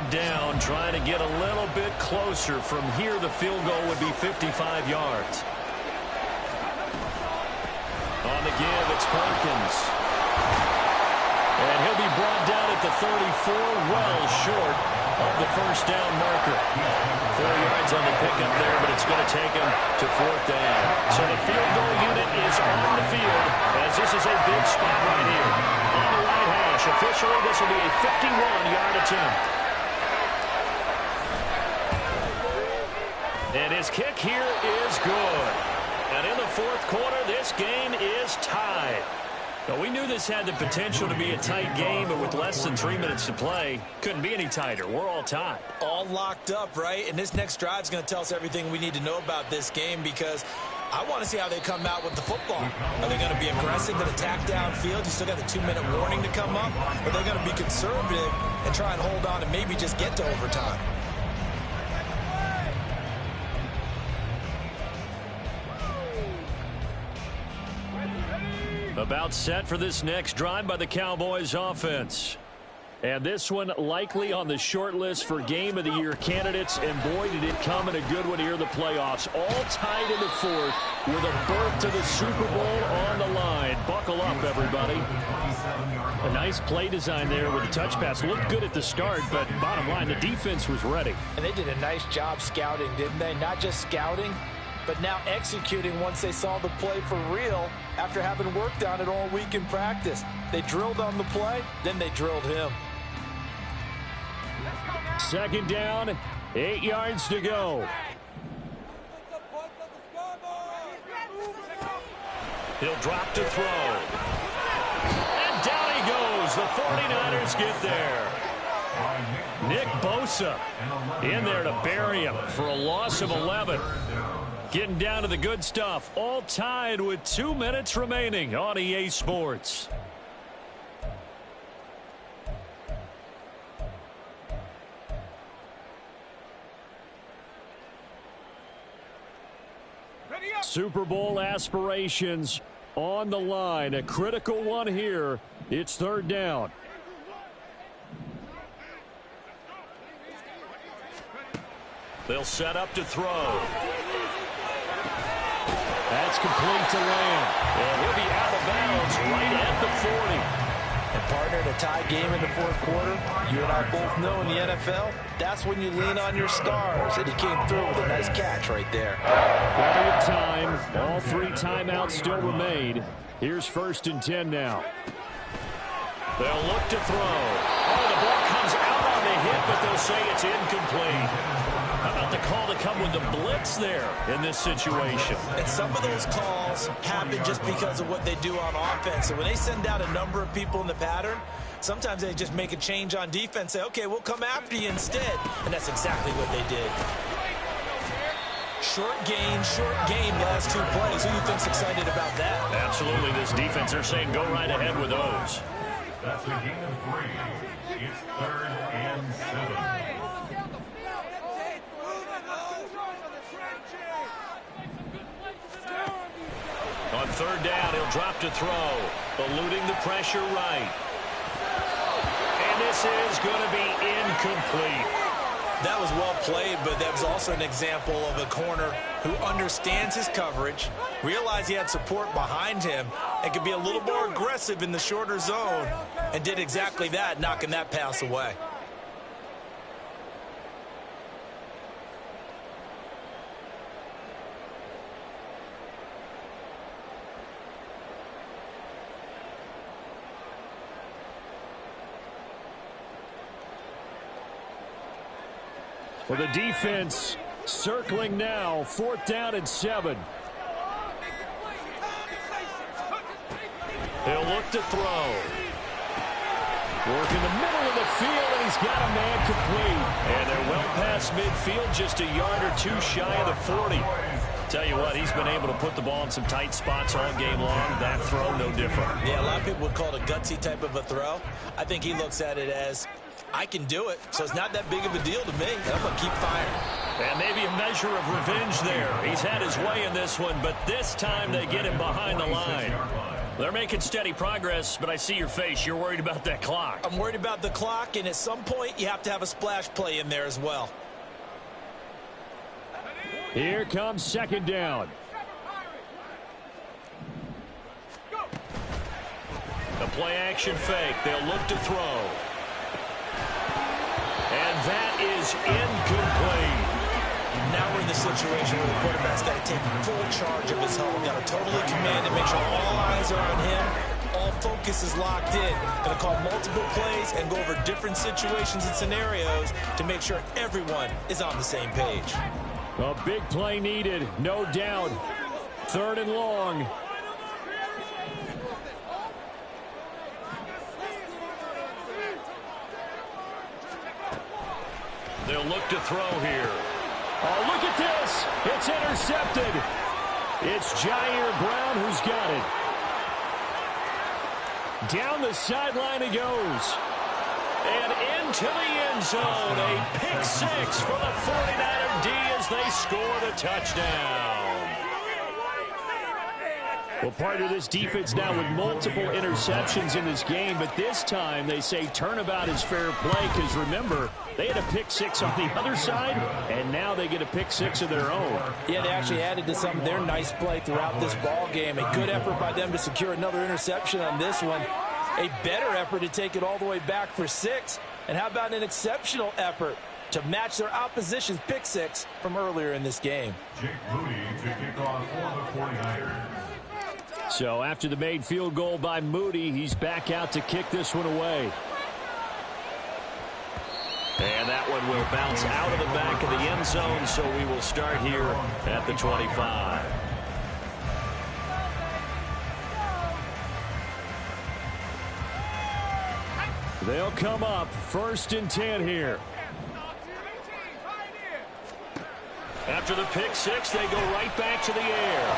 Down, trying to get a little bit closer. From here, the field goal would be 55 yards. On the give, it's Perkins. And he'll be brought down at the 34, well short of the first down marker. 4 yards on the pickup there, but it's going to take him to 4th down. So the field goal unit is on the field, as this is a big spot right here. On the right hash, officially, this will be a 51-yard attempt. And his kick here is good. And in the fourth quarter, this game is tied. Well, we knew this had the potential to be a tight game, but with less than 3 minutes to play, couldn't be any tighter. We're all tied. All locked up, right? And this next drive is going to tell us everything we need to know about this game, because I want to see how they come out with the football. Are they going to be aggressive and attack downfield? You still got the 2-minute warning to come up. Or are they going to be conservative and try and hold on and maybe just get to overtime? About set for this next drive by the Cowboys offense. And this one likely on the short list for Game of the Year candidates. And boy, did it come in a good one here in the playoffs. All tied in the fourth with a berth to the Super Bowl on the line. Buckle up, everybody. A nice play design there with the touch pass. Looked good at the start, but bottom line, the defense was ready. And they did a nice job scouting, didn't they? Not just scouting, but now executing once they saw the play for real after having worked on it all week in practice. They drilled on the play, then they drilled him. Second down, 8 yards to go. He'll drop to throw. And down he goes. The 49ers get there. Nick Bosa in there to bury him for a loss of 11. Getting down to the good stuff. All tied with 2 minutes remaining on EA Sports. Super Bowl aspirations on the line. A critical one here. It's third down. They'll set up to throw. That's complete to Lamb. And he'll be out of bounds right at the 40. And partner, in a tie game in the fourth quarter, you and I both know in the NFL, that's when you lean on your stars. And he came through with a nice catch right there. Plenty of time. All 3 timeouts still remain. Here's 1st and 10 now. They'll look to throw. Oh, the ball comes out on the hit, but they'll say it's incomplete. How about the call to come with the blitz there in this situation? And some of those calls happen just because of what they do on offense. And when they send out a number of people in the pattern, sometimes they just make a change on defense, say, okay, we'll come after you instead. And that's exactly what they did. Short game, last 2 plays. Who do you think's excited about that? Absolutely. This defense, they're saying go right ahead with those. That's a gain of 3. It's 3rd and 7. On third down, he'll drop to throw. Eluding the pressure right. And this is going to be incomplete. That was well played, but that was also an example of a corner who understands his coverage, realized he had support behind him, and could be a little more aggressive in the shorter zone, and did exactly that, knocking that pass away. For the defense, circling now, 4th down and 7. He'll look to throw. Work in the middle of the field, and he's got a man complete. And they're well past midfield, just a yard or 2 shy of the 40. Tell you what, he's been able to put the ball in some tight spots all game long. That throw, no different. Yeah, a lot of people would call it a gutsy type of a throw. I think he looks at it as, I can do it, so it's not that big of a deal to me, and I'm going to keep firing. And maybe a measure of revenge there. He's had his way in this one, but this time they get him behind the line. They're making steady progress, but I see your face. You're worried about that clock. I'm worried about the clock, and at some point you have to have a splash play in there as well. Here comes 2nd down. The play action fake. They'll look to throw. And that is incomplete. Now we're in the situation where the quarterback's got to take full charge of his huddle. Got to totally command and make sure all eyes are on him. All focus is locked in. Going to call multiple plays and go over different situations and scenarios to make sure everyone is on the same page. A big play needed, no doubt. 3rd and long. They'll look to throw here. Oh, look at this. It's intercepted. It's Jair Brown who's got it. Down the sideline he goes. And into the end zone. A pick 6 for the 49er D as they score the touchdown. Well, part of this defense now with multiple interceptions in this game, but this time they say turnabout is fair play because, remember, they had a pick 6 on the other side, and now they get a pick 6 of their own. Yeah, they actually added to some of their nice play throughout this ball game. A good effort by them to secure another interception on this one. A better effort to take it all the way back for 6. And how about an exceptional effort to match their opposition's pick 6 from earlier in this game? Jake Moody to kick off for the 49ers. So after the made field goal by Moody, he's back out to kick this one away. And that one will bounce out of the back of the end zone, so we will start here at the 25. They'll come up 1st and 10 here. After the pick 6, they go right back to the air.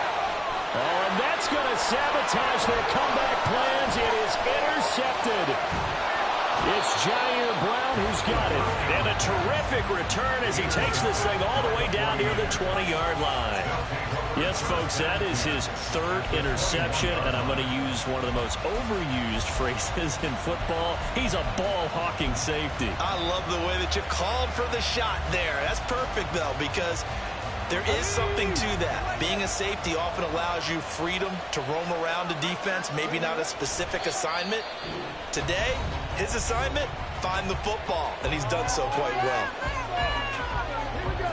Oh, and that's going to sabotage their comeback plans. It is intercepted. It's Jair Brown who's got it. And a terrific return as he takes this thing all the way down near the 20-yard line. Yes, folks, that is his 3rd interception, and I'm going to use one of the most overused phrases in football. He's a ball-hawking safety. I love the way that you called for the shot there. That's perfect, though, because there is something to that. Being a safety often allows you freedom to roam around the defense, maybe not a specific assignment. Today, his assignment, find the football, and he's done so quite well. Here we go.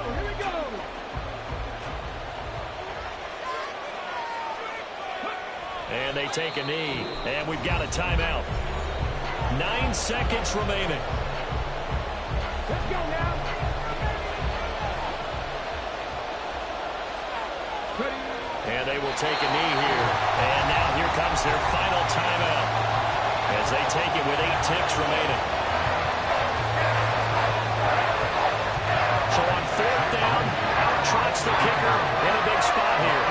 And they take a knee, and we've got a timeout. 9 seconds remaining. Let's go now. And they will take a knee here. And now here comes their final timeout as they take it with 8 ticks remaining. So on 4th down, out trots the kicker in a big spot here.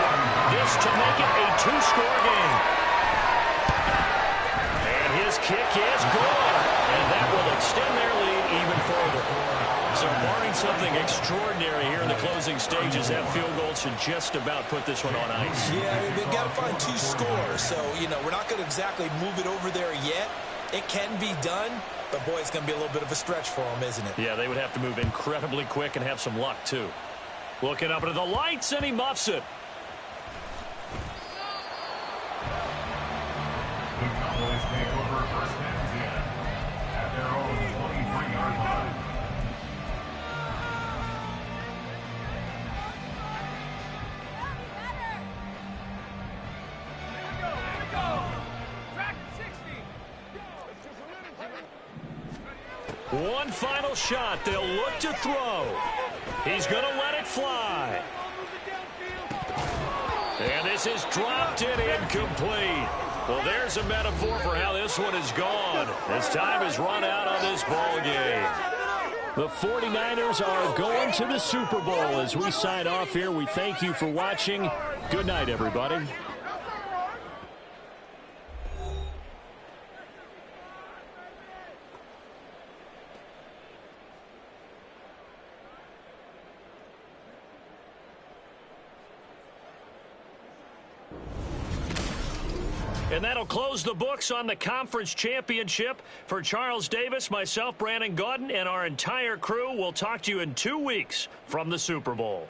This to make it a 2-score game. And his kick is good. And that will extend their lead even further. So barring something extraordinary here in the closing stages, that field goal should just about put this one on ice. Yeah, they've got to find 2 scores. So, we're not going to exactly move it over there yet. It can be done, but, boy, it's going to be a little bit of a stretch for them, isn't it? Yeah, they would have to move incredibly quick and have some luck, too. Looking up into the lights, and he muffs it. The Cowboys take over 1st and 10 at their own 23-yard line. One final shot. They'll look to throw. He's going to let it fly. And this is dropped and incomplete. Well, there's a metaphor for how this one is gone. As time is run out on this ball game. The 49ers are going to the Super Bowl. As we sign off here, we thank you for watching. Good night, everybody. And that'll close the books on the conference championship. For Charles Davis, myself, Brandon Gaudin, and our entire crew, we'll talk to you in 2 weeks from the Super Bowl.